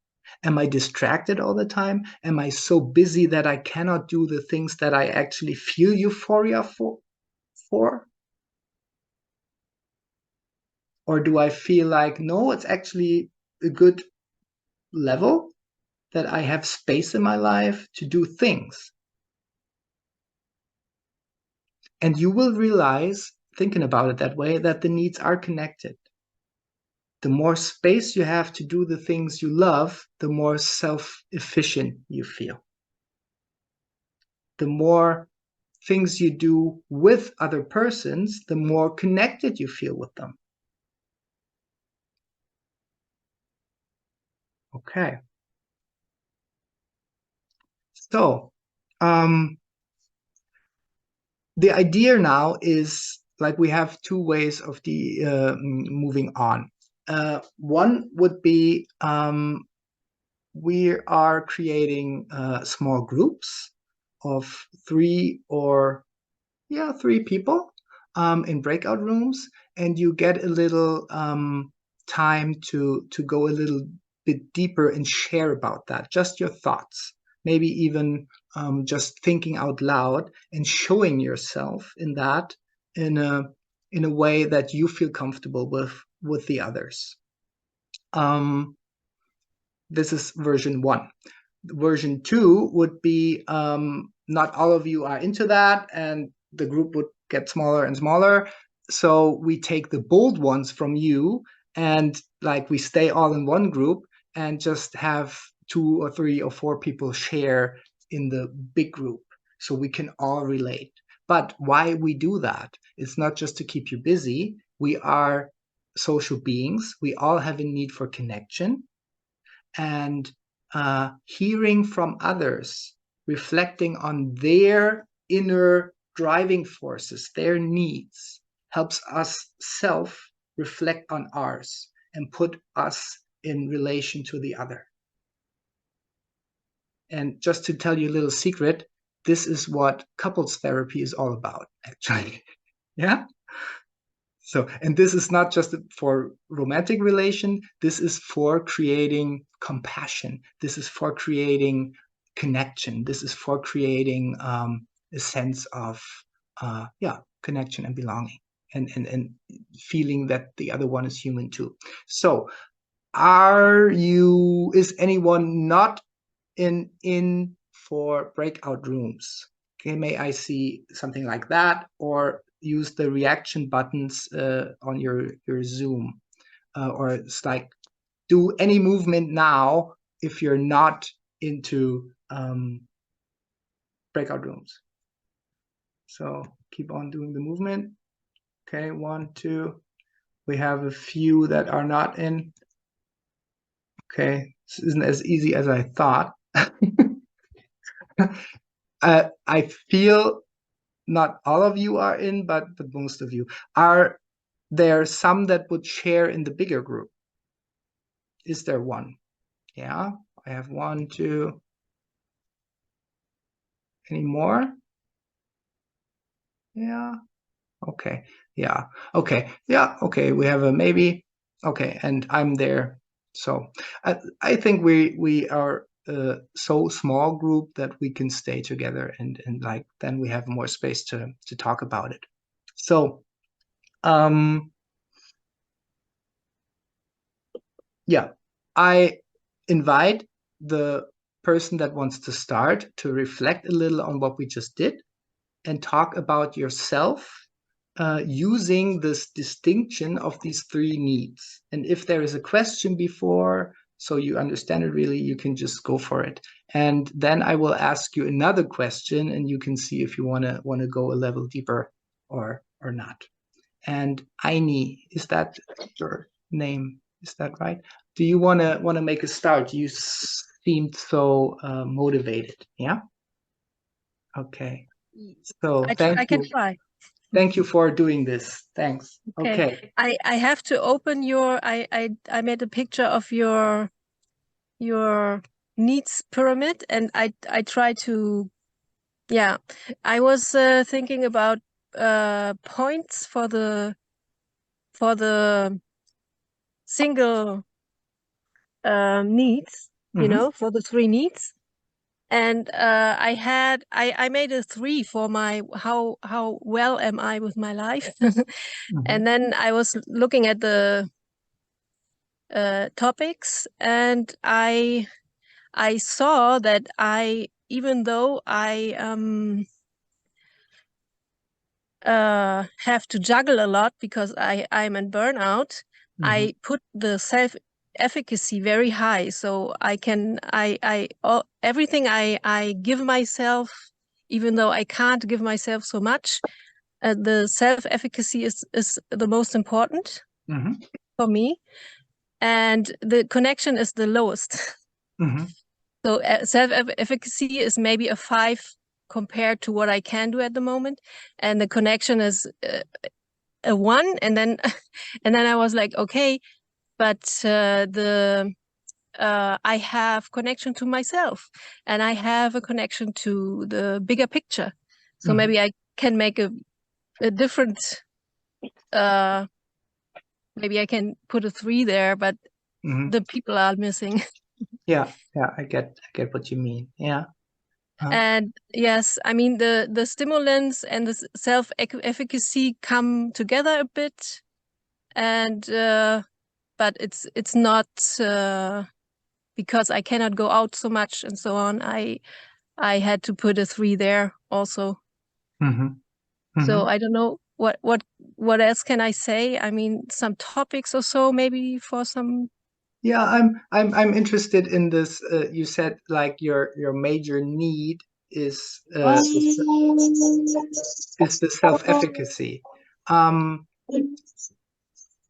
Am I distracted all the time? Am I so busy that I cannot do the things that I actually feel euphoria for? Or do I feel like, no, it's actually a good level that I have space in my life to do things? And you will realize, thinking about it that way, that the needs are connected. The more space you have to do the things you love, the more self-efficient you feel. The more things you do with other persons, the more connected you feel with them. Okay. So, the idea now is, like, we have two ways of moving on. One would be, we are creating small groups of three people in breakout rooms, and you get a little time to go a little bit deeper and share about that, just your thoughts, maybe even just thinking out loud and showing yourself in that in a way that you feel comfortable with the others. This is version 1. Version 2 would be, not all of you are into that, and the group would get smaller and smaller. So we take the bold ones from you, and like we stay all in one group and just have 2 or 3 or 4 people share in the big group, so we can all relate. But why we do that? It's not just to keep you busy. We are social beings. We all have a need for connection, and hearing from others, reflecting on their inner driving forces, their needs, helps us self-reflect on ours and put us in relation to the other. And just to tell you a little secret, this is what couples therapy is all about, actually. Yeah. So, and this is not just for romantic relation, this is for creating compassion. This is for creating connection. This is for creating a sense of, connection and belonging, and feeling that the other one is human too. So, is anyone not in for breakout rooms? Okay, may I see something like that, or use the reaction buttons on your Zoom, or it's like, do any movement now if you're not into breakout rooms. So keep on doing the movement. Okay, 1, 2. We have a few that are not in. Okay, this isn't as easy as I thought. I feel not all of you are in, but most of you. Are there some that would share in the bigger group? Is there one? Yeah, I have one, two. Any more? Yeah. Okay. Yeah. Okay. Yeah. Okay. We have a maybe. Okay. And I'm there. So I think we are a so small group that we can stay together and like then we have more space to talk about it. So yeah, I invite the person that wants to start to reflect a little on what we just did and talk about yourself using this distinction of these three needs. And if there is a question before, so you understand it really, you can just go for it. And then I will ask you another question, and you can see if you wanna go a level deeper or not. And Aini, is that your name? Is that right? Do you wanna make a start? You seemed so motivated. Yeah. Okay. So thank I can you. try. Thank you for doing this. Thanks. Okay. I have to open your. I made a picture of your needs pyramid, and I try to. Yeah, I was thinking about points for the single needs, you know, for the three needs. And I made a 3 for my how well am I with my life. And then I was looking at the topics, and I saw that even though I have to juggle a lot because I'm in burnout, I put the self-efficacy very high. So everything I give myself, even though I can't give myself so much, the self-efficacy is the most important for me. And the connection is the lowest. So self-efficacy is maybe a 5 compared to what I can do at the moment, and the connection is a 1. And then I was like, okay, but I have connection to myself, and I have a connection to the bigger picture. So maybe I can make a different. Maybe I can put a 3 there, but the people are missing. Yeah, I get what you mean. Yeah. And yes, I mean the stimulants and the self-efficacy come together a bit, and but it's not because I cannot go out so much and so on. I had to put a 3 there also. So I don't know what else can I say. I mean, some topics or so maybe for some. Yeah, I'm interested in this. You said like your major need is the self-efficacy.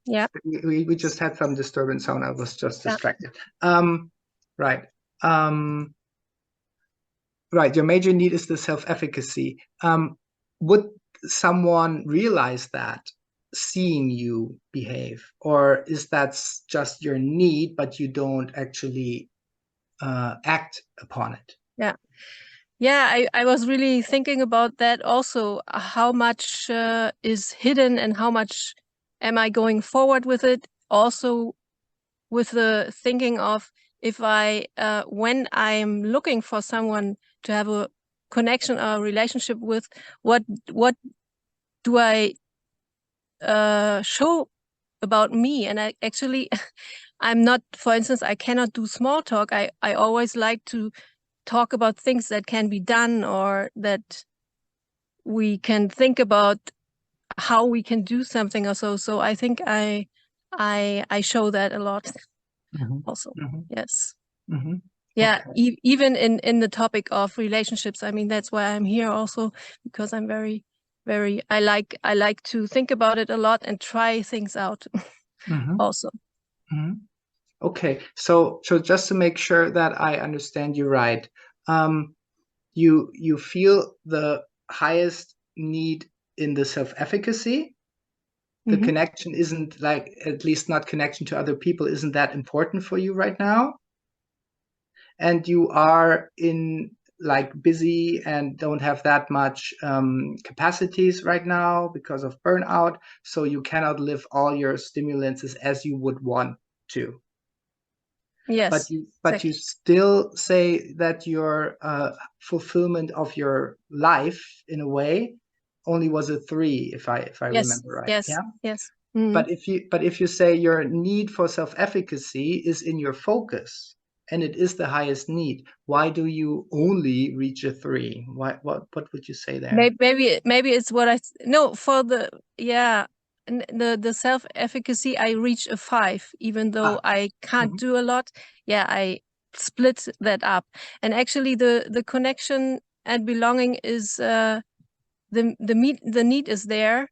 Yeah. We just had some disturbance sound. I was just distracted. Right. Right. Your major need is the self-efficacy. Would someone realize that seeing you behave, or is that just your need, but you don't actually act upon it? Yeah, I was really thinking about that also. How much is hidden and how much am I going forward with it? Also, with the thinking of if when I'm looking for someone to have a connection or a relationship with, what do I show about me? And I actually, I'm not, for instance, I cannot do small talk. I always like to talk about things that can be done, or that we can think about how we can do something or so. So I think I show that a lot also. Yes. Yeah. Okay. Even in the topic of relationships. I mean, that's why I'm here also, because I'm very, very, I like to think about it a lot and try things out also. Okay, so just to make sure that I understand you right, you feel the highest need in the self-efficacy. The connection isn't, like, at least not connection to other people, isn't that important for you right now. And you are in, like, busy and don't have that much capacities right now because of burnout. So you cannot live all your stimulants as you would want to. Yes. But you still say that your fulfillment of your life, in a way, only was a 3, if I remember right. Yes. Yeah. Yes. But if you say your need for self-efficacy is in your focus, and it is the highest need, why do you only reach a 3? What would you say there? Maybe it's what I no for the the self-efficacy I reach a 5, even though I can't do a lot. Yeah, I split that up, and actually the connection and belonging is the need is there,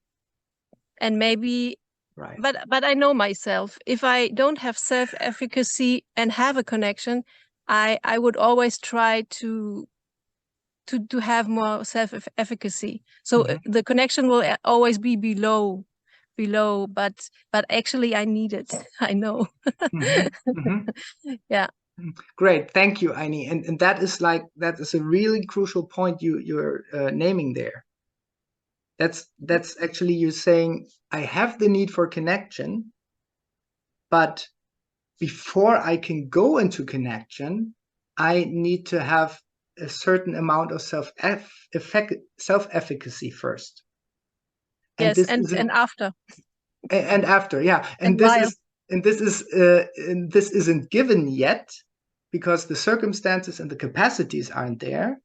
and maybe. Right. But I know myself. If I don't have self-efficacy and have a connection, I would always try to have more self-efficacy. So the connection will always be below, but actually I need it. I know. Yeah. Great, thank you, Aini. And that is a really crucial point you're naming there. That's actually you saying, I have the need for connection, but before I can go into connection, I need to have a certain amount of self-efficacy first. And yes, this and after. And after, yeah. And this isn't given yet, because the circumstances and the capacities aren't there.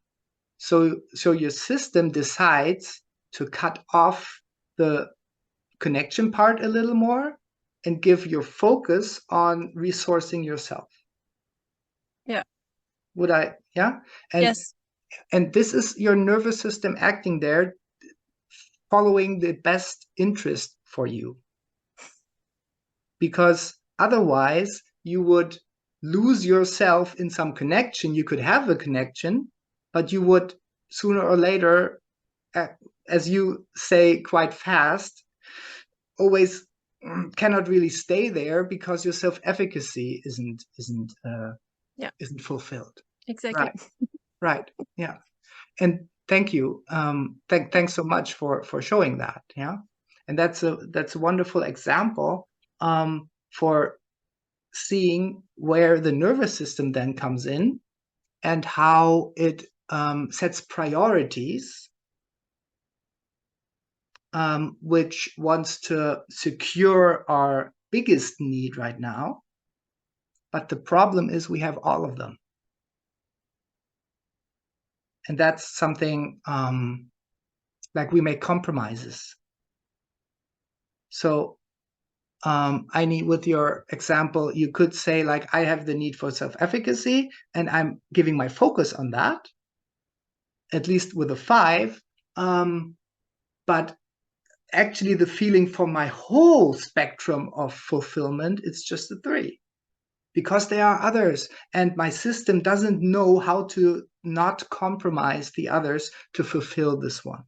So your system decides to cut off the connection part a little more and give your focus on resourcing yourself. Yeah. Would I? Yeah. And yes. And this is your nervous system acting there, following the best interest for you. Because otherwise you would lose yourself in some connection. You could have a connection, but you would sooner or later, as you say quite fast, always cannot really stay there because your self-efficacy isn't fulfilled. Exactly. Right. Yeah. And thank you. Thanks so much for showing that. Yeah. And that's a wonderful example for seeing where the nervous system then comes in and how it sets priorities, which wants to secure our biggest need right now. But the problem is we have all of them. And that's something like we make compromises. So I need, with your example, you could say, like, I have the need for self-efficacy and I'm giving my focus on that, at least with a 5. But actually the feeling for my whole spectrum of fulfillment, it's just a 3. Because there are others, and my system doesn't know how to not compromise the others to fulfill this one.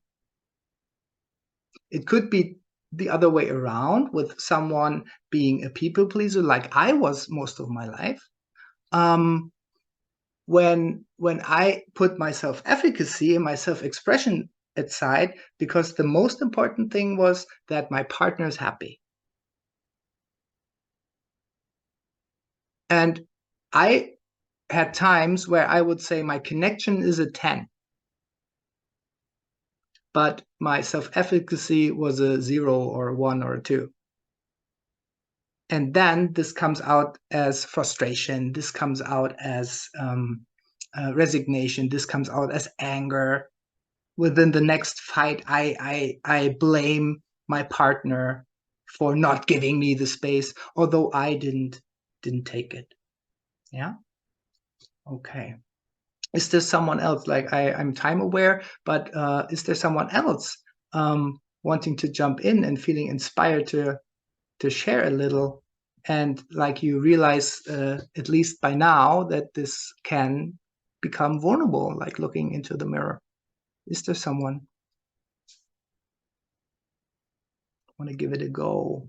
It could be the other way around, with someone being a people pleaser, like I was most of my life. When I put my self-efficacy and my self-expression aside, because the most important thing was that my partner is happy. And I had times where I would say my connection is a 10, but my self-efficacy was a 0 or a 1 or a 2. And then this comes out as frustration. This comes out as resignation. This comes out as anger. Within the next fight, I blame my partner for not giving me the space, although I didn't take it. Yeah. Okay. Is there someone else? Like, I'm time aware, but is there someone else wanting to jump in and feeling inspired to share a little, and like you realize at least by now that this can become vulnerable, like looking into the mirror. Is there someone? Want to give it a go?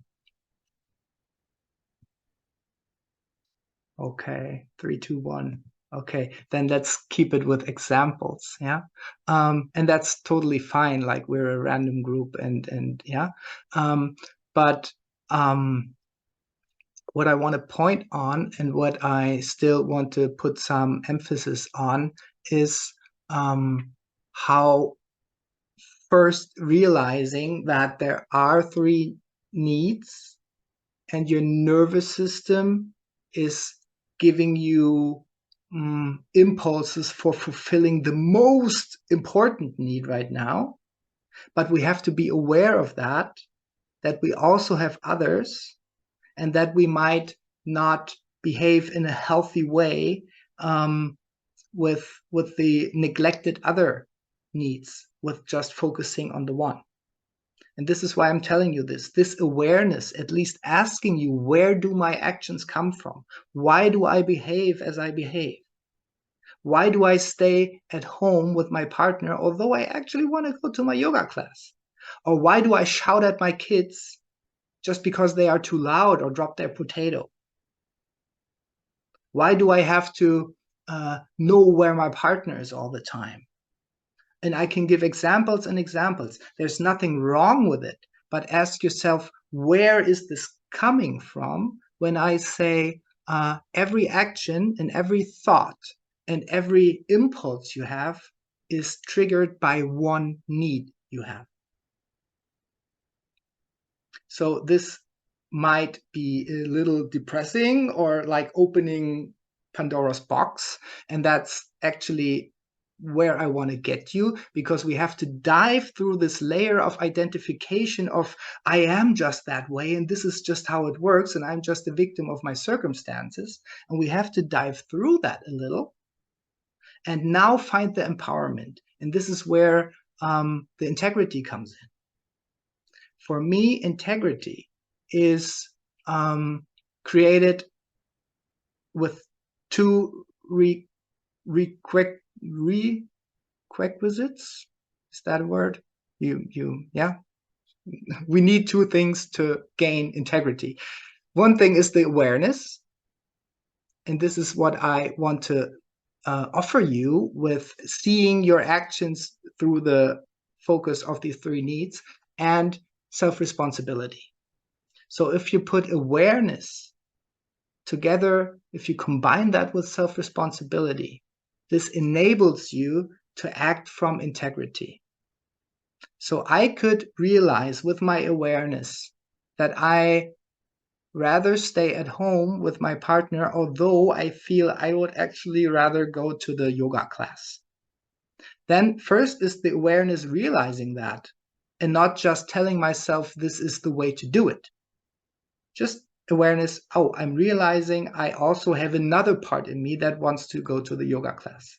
Okay, 3, 2, 1. Okay, then let's keep it with examples. Yeah, and that's totally fine. Like we're a random group, and yeah, but what I want to point on and what I still want to put some emphasis on is how first realizing that there are 3 needs and your nervous system is giving you impulses for fulfilling the most important need right now. But we have to be aware of that we also have others, and that we might not behave in a healthy way with the neglected other needs, with just focusing on the one. And this is why I'm telling you this awareness, at least asking you, where do my actions come from? Why do I behave as I behave? Why do I stay at home with my partner, although I actually want to go to my yoga class? Or why do I shout at my kids just because they are too loud or drop their potato? Why do I have to know where my partner is all the time? And I can give examples and examples. There's nothing wrong with it, but ask yourself, where is this coming from when I say every action and every thought and every impulse you have is triggered by one need you have? So this might be a little depressing or like opening Pandora's box. And that's actually where I want to get you, because we have to dive through this layer of identification of I am just that way and this is just how it works and I'm just a victim of my circumstances. And we have to dive through that a little and now find the empowerment. And this is where the integrity comes in. For me, integrity is created with 2 requisites. Is that a word? Yeah. We need 2 things to gain integrity. One thing is the awareness, and this is what I want to offer you with seeing your actions through the focus of these 3 needs, and self-responsibility. So if you put awareness together, if you combine that with self-responsibility, this enables you to act from integrity. So I could realize with my awareness that I rather stay at home with my partner, although I feel I would actually rather go to the yoga class. Then first is the awareness realizing that, and not just telling myself this is the way to do it. Just awareness, oh, I'm realizing I also have another part in me that wants to go to the yoga class.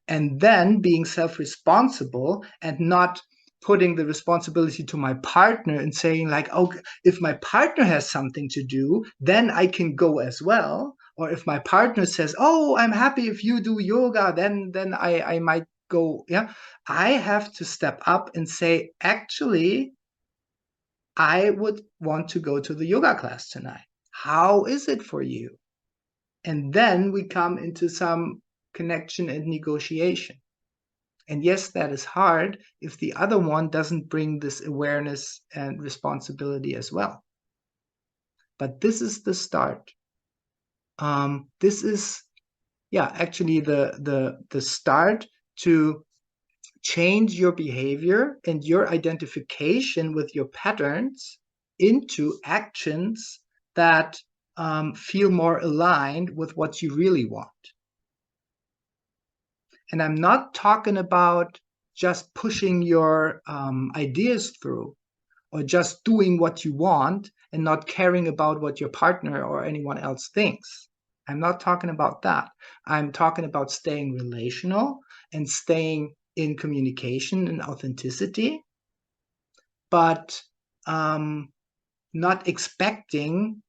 And then being self-responsible and not putting the responsibility to my partner and saying like, oh, if my partner has something to do, then I can go as well. Or if my partner says, oh, I'm happy if you do yoga, then I might go. Yeah, I have to step up and say, actually, I would want to go to the yoga class tonight. How is it for you? And then we come into some connection and negotiation. And yes, that is hard if the other one doesn't bring this awareness and responsibility as well. But this is the start. This is, yeah, actually the start to change your behavior and your identification with your patterns into actions that feel more aligned with what you really want. And I'm not talking about just pushing your ideas through or just doing what you want and not caring about what your partner or anyone else thinks. I'm not talking about that. I'm talking about staying relational and staying in communication and authenticity, but not expecting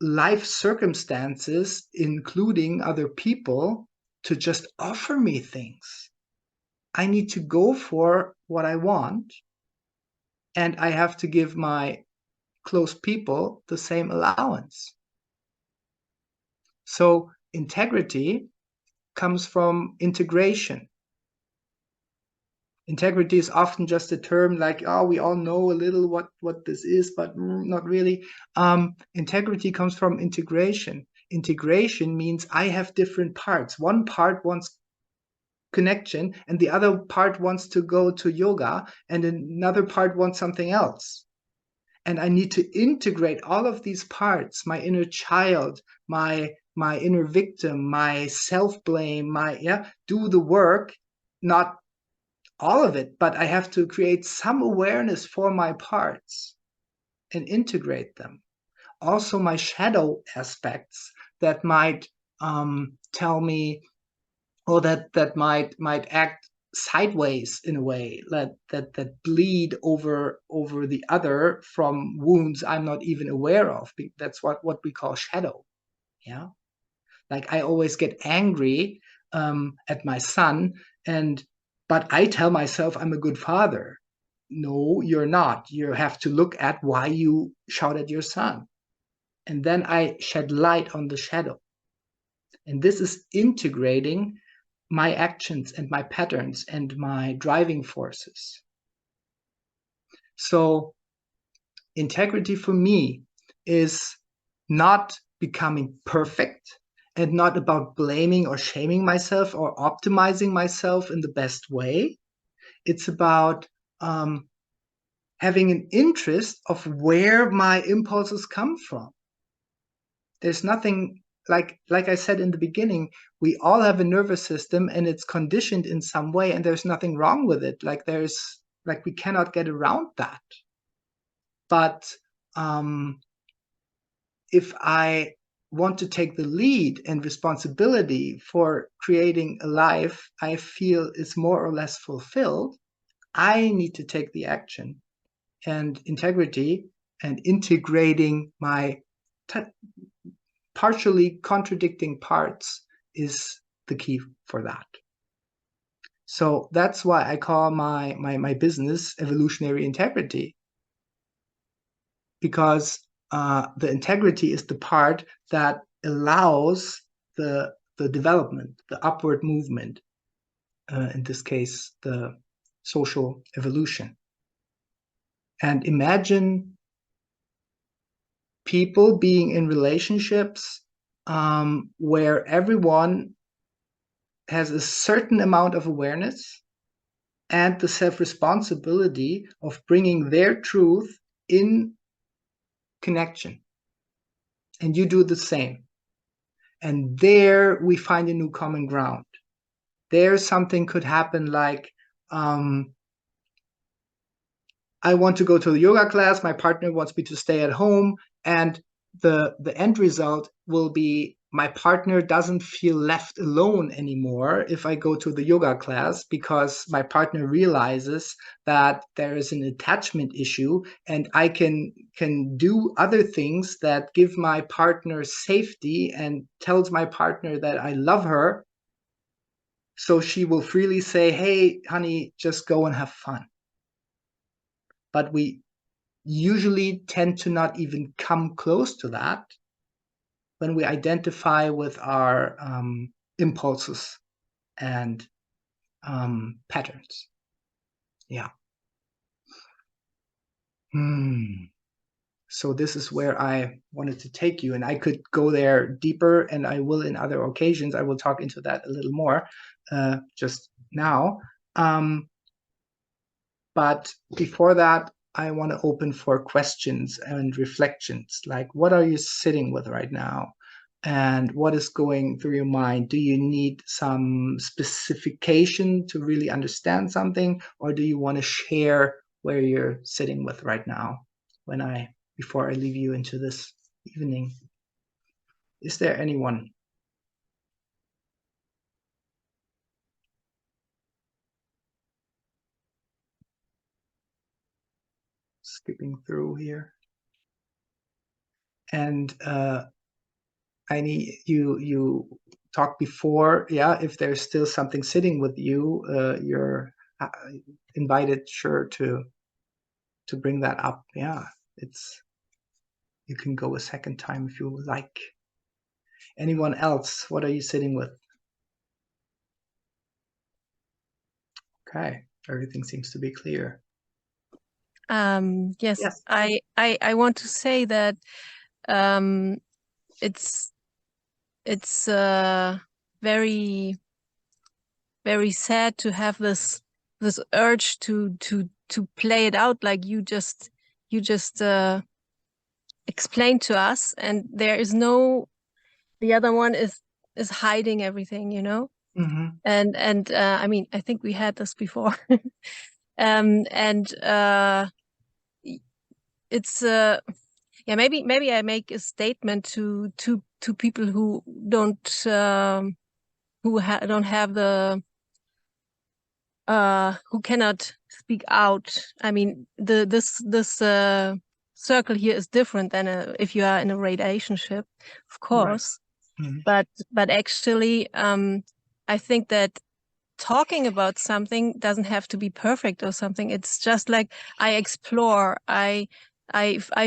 life circumstances, including other people, to just offer me things. I need to go for what I want, and I have to give my close people the same allowance. So integrity comes from integration. Integrity is often just a term like, oh, we all know a little what this is, but not really. Integrity comes from integration. Integration means I have different parts. One part wants connection, and the other part wants to go to yoga, and another part wants something else. And I need to integrate all of these parts, my inner child, my inner victim, my self-blame, do the work, not all of it, but I have to create some awareness for my parts and integrate them. Also, my shadow aspects that might tell me, or that might act sideways in a way, that bleed over the other from wounds I'm not even aware of. That's what we call shadow. Yeah, like I always get angry at my son, but I tell myself I'm a good father. No, you're not. You have to look at why you shout at your son, and then I shed light on the shadow. And this is integrating my actions and my patterns and my driving forces. So integrity for me is not becoming perfect, and not about blaming or shaming myself or optimizing myself in the best way. It's about having an interest of where my impulses come from. There's nothing, like I said in the beginning, we all have a nervous system and it's conditioned in some way, and there's nothing wrong with it. We cannot get around that. But if I want to take the lead and responsibility for creating a life I feel is more or less fulfilled, I need to take the action. And integrity and integrating my partially contradicting parts is the key for that. So that's why I call my business Evolutionary Integrity, because the integrity is the part that allows the development, the upward movement, in this case, the social evolution. And imagine people being in relationships where everyone has a certain amount of awareness and the self-responsibility of bringing their truth in connection. And you do the same. And there we find a new common ground. There something could happen like, I want to go to the yoga class, my partner wants me to stay at home, and the end result will be my partner doesn't feel left alone anymore if I go to the yoga class, because my partner realizes that there is an attachment issue, and I can do other things that give my partner safety and tells my partner that I love her. So she will freely say, hey, honey, just go and have fun. But we usually tend to not even come close to that when we identify with our impulses and patterns. Yeah. So this is where I wanted to take you, and I could go there deeper, and I will in other occasions. I will talk into that a little more just now. But before that, I want to open for questions and reflections. Like, what are you sitting with right now? And what is going through your mind? Do you need some specification to really understand something? Or do you want to share where you're sitting with right now before I leave you into this evening? Is there anyone? Skipping through here. And I need you talked before, yeah, if there's still something sitting with you, you're invited, sure, to bring that up. Yeah, you can go a second time if you like. Anyone else? What are you sitting with? Okay, everything seems to be clear. Yes, Yes. I want to say that it's very, very sad to have this urge to play it out like you just explained to us, and there is no, the other one is hiding everything, you know. Mm-hmm. And I mean, I think we had this before. And it's yeah, maybe I make a statement to people who don't don't have the who cannot speak out. I mean, this circle here is different than if you are in a relationship, of course. Right. Mm-hmm. But actually, I think that talking about something doesn't have to be perfect or something. It's just like I explore, I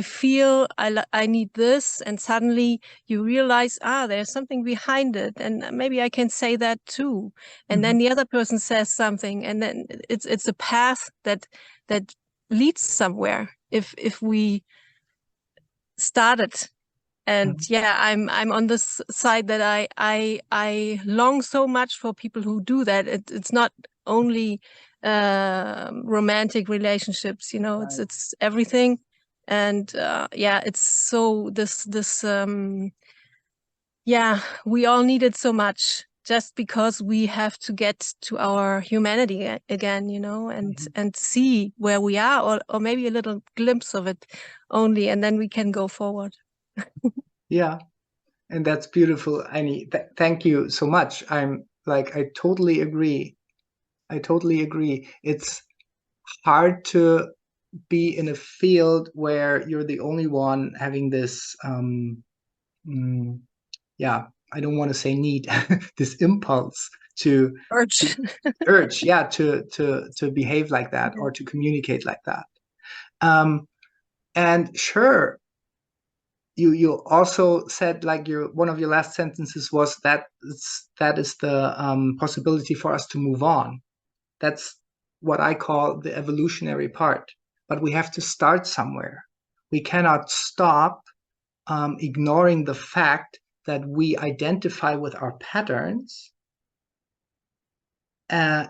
feel I need this, and suddenly you realize, there's something behind it, and maybe I can say that too. And then the other person says something, and then it's a path that leads somewhere if we started. And yeah, I'm on this side that I long so much for people who do that. It's not only romantic relationships, you know. Right. It's everything. And yeah, it's so this yeah, we all need it so much, just because we have to get to our humanity again, you know, and see where we are, or maybe a little glimpse of it only, and then we can go forward. Yeah, and that's beautiful, Annie. Thank you so much. I totally agree. I totally agree. It's hard to be in a field where you're the only one having this yeah, I don't want to say need, this impulse to Urge. urge, yeah, to behave like that Yeah. or to communicate like that. And sure, you also said, like, one of your last sentences was that is the possibility for us to move on. That's what I call the evolutionary part. But we have to start somewhere. We cannot stop ignoring the fact that we identify with our patterns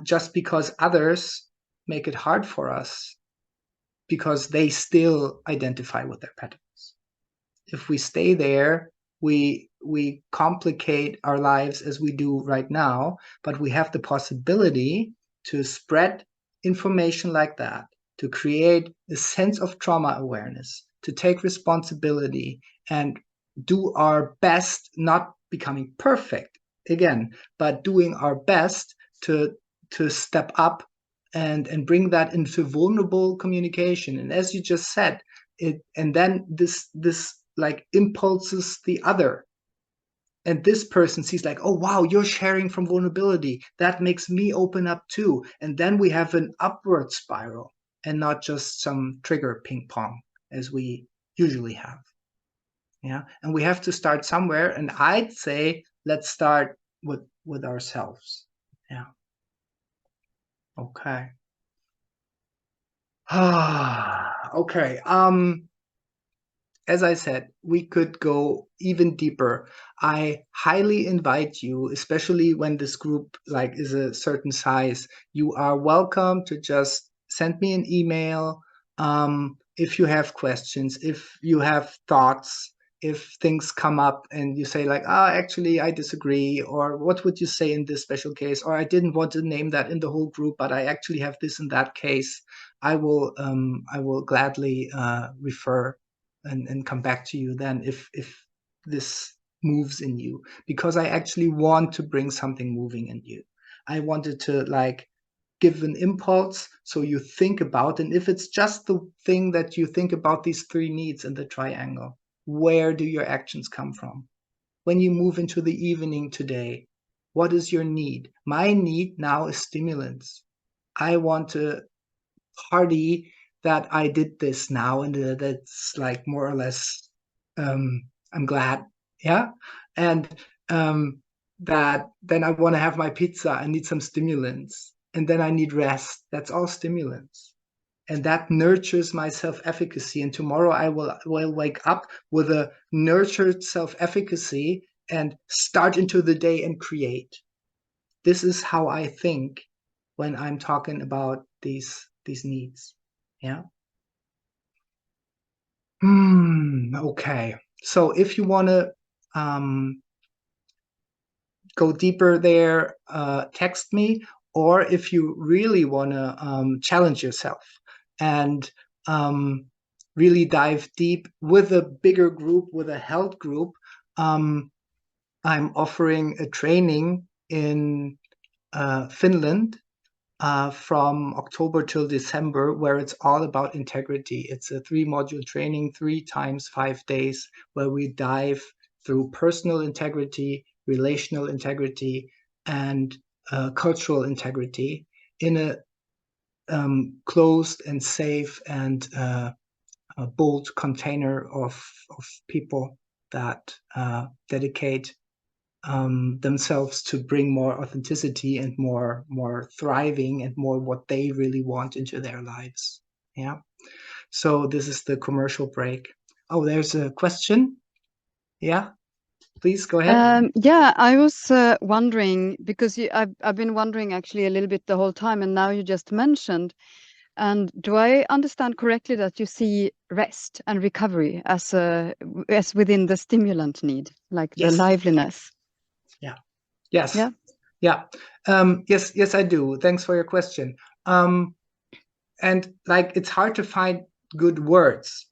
just because others make it hard for us because they still identify with their patterns. If we stay there, we complicate our lives as we do right now, but we have the possibility to spread information like that, to create a sense of trauma awareness, to take responsibility and do our best, not becoming perfect again, but doing our best to step up and bring that into vulnerable communication. And as you just said, and then this like impulses the other, and this person sees like, oh wow, you're sharing from vulnerability, that makes me open up too, and then we have an upward spiral and not just some trigger ping pong as we usually have. Yeah, and we have to start somewhere, and I'd say let's start with ourselves. Yeah. Okay. Okay. As I said, we could go even deeper. I highly invite you, especially when this group like is a certain size. You are welcome to just send me an email if you have questions, if you have thoughts, if things come up and you say like, actually I disagree, or what would you say in this special case, or I didn't want to name that in the whole group, but I actually have this and that case. I will gladly refer and come back to you then if this moves in you, because I actually want to bring something moving in you. I wanted to like give an impulse so you think about, and if it's just the thing that you think about, these three needs in the triangle, where do your actions come from? When you move into the evening today, What is your need? My need now is stimulants. I want to party that I did this now, and that's like more or less, I'm glad. Yeah. And that then I want to have my pizza. I need some stimulants. And then I need rest. That's all stimulants. And that nurtures my self-efficacy. And tomorrow I will wake up with a nurtured self-efficacy and start into the day and create. This is how I think when I'm talking about these needs. Yeah. Okay. So if you want to go deeper there, text me. Or if you really want to challenge yourself and really dive deep with a bigger group, with a health group, I'm offering a training in Finland from October till December, where it's all about integrity. It's a 3-module training, 3 times 5 days, where we dive through personal integrity, relational integrity, and cultural integrity in a closed and safe and a bold container of people that dedicate themselves to bring more authenticity and more thriving and more what they really want into their lives. Yeah. So this is the commercial break. Oh, there's a question. Yeah, please go ahead. Yeah, I was wondering, because I've been wondering actually a little bit the whole time, and now you just mentioned. And do I understand correctly that you see rest and recovery as within the stimulant need, like the Yes. liveliness? Yeah. Yes. Yeah. Yeah. Yes, I do. Thanks for your question. And like, it's hard to find good words,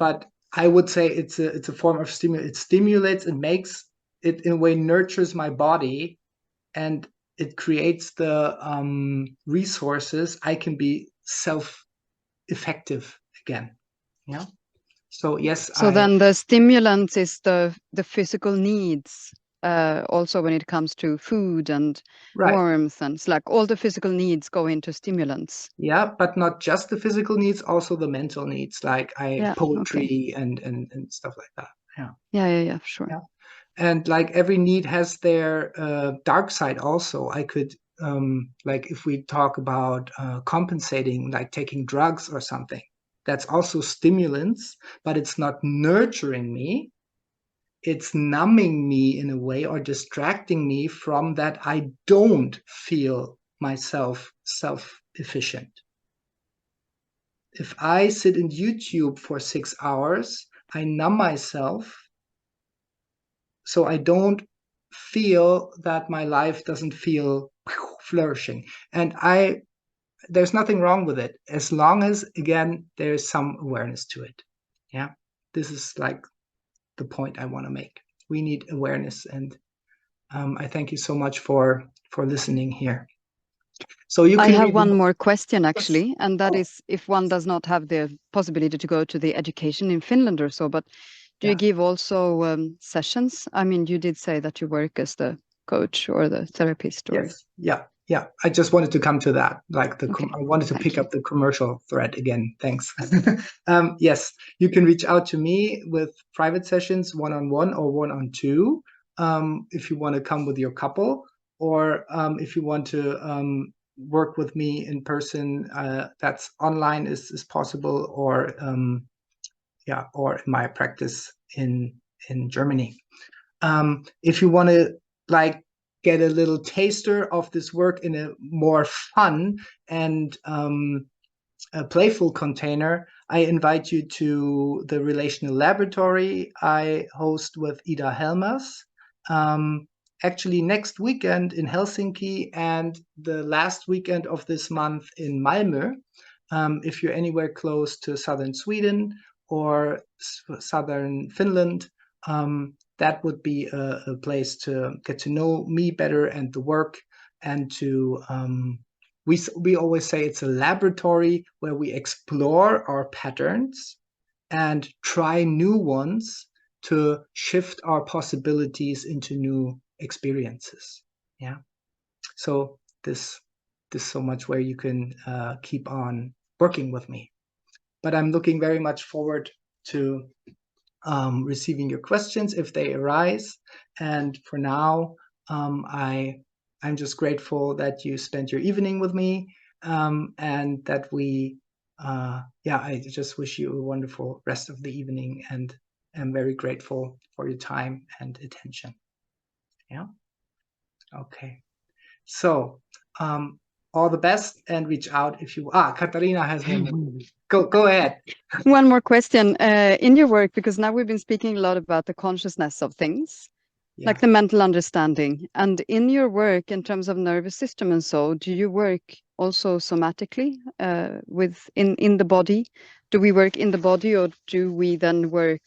but I would say it's a form of stimulate. It stimulates and makes it, in a way, nurtures my body, and it creates the resources. I can be self-effective again. Yeah. So yes, So then the stimulant is the physical needs, also when it comes to food and warmth, and it's like all the physical needs go into stimulants. Yeah, but not just the physical needs, also the mental needs, like poetry and stuff like that. Yeah, sure. Yeah. And like every need has their dark side also. I could like, if we talk about compensating, like taking drugs or something, that's also stimulants, but it's not nurturing me. It's numbing me in a way, or distracting me from that. I don't feel myself self-efficient. If I sit in YouTube for 6 hours, I numb myself, so I don't feel that my life doesn't feel flourishing. And there's nothing wrong with it, as long as, again, there's some awareness to it. Yeah. This is like the point I want to make. We need awareness, and I thank you so much for listening here. So you can. I have one more question actually, and that is, if one does not have the possibility to go to the education in Finland or so, but do you give also sessions? I mean, you did say that you work as the coach or the therapist. Or... Yes. Yeah. I just wanted to come to that. Like I wanted to pick up the commercial thread again. Thanks. Yes, you can reach out to me with private sessions, 1-on-1 or 1-on-2, if you want to come with your couple, or if you want to work with me in person, that's online is possible, or or in my practice in Germany. If you want to like get a little taster of this work in a more fun and a playful container, I invite you to the Relational Laboratory I host with Ida Helmers. Actually, next weekend in Helsinki, and the last weekend of this month in Malmö. If you're anywhere close to southern Sweden or southern Finland, that would be a place to get to know me better and the work, and to we always say it's a laboratory where we explore our patterns and try new ones to shift our possibilities into new experiences. Yeah. So this so much where you can keep on working with me. But I'm looking very much forward to receiving your questions if they arise. And for now, I'm just grateful that you spent your evening with me, and that we, I just wish you a wonderful rest of the evening, and am very grateful for your time and attention. Yeah. Okay. So, all the best, and reach out if you. Katharina has one more. Go ahead. One more question. In your work, because now we've been speaking a lot about the consciousness of things, like the mental understanding. And in your work, in terms of nervous system and so, do you work also somatically in the body? Do we work in the body, or do we then work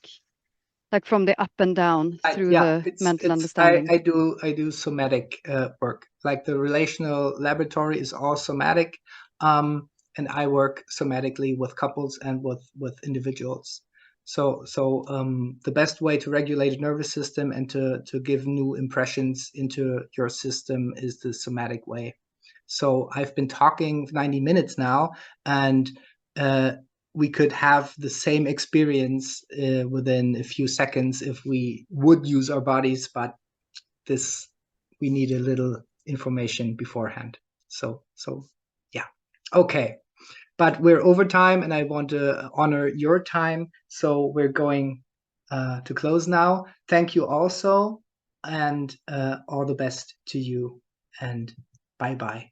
like from the up and down through the mental understanding? I do somatic work. Like the relational laboratory is all somatic, and I work somatically with couples and with individuals. So the best way to regulate a nervous system and to give new impressions into your system is the somatic way. So I've been talking 90 minutes now, and we could have the same experience within a few seconds if we would use our bodies, but we need a little information beforehand. So yeah. Okay. But we're over time, and I want to honor your time. So we're going to close now. Thank you also, and all the best to you, and bye-bye.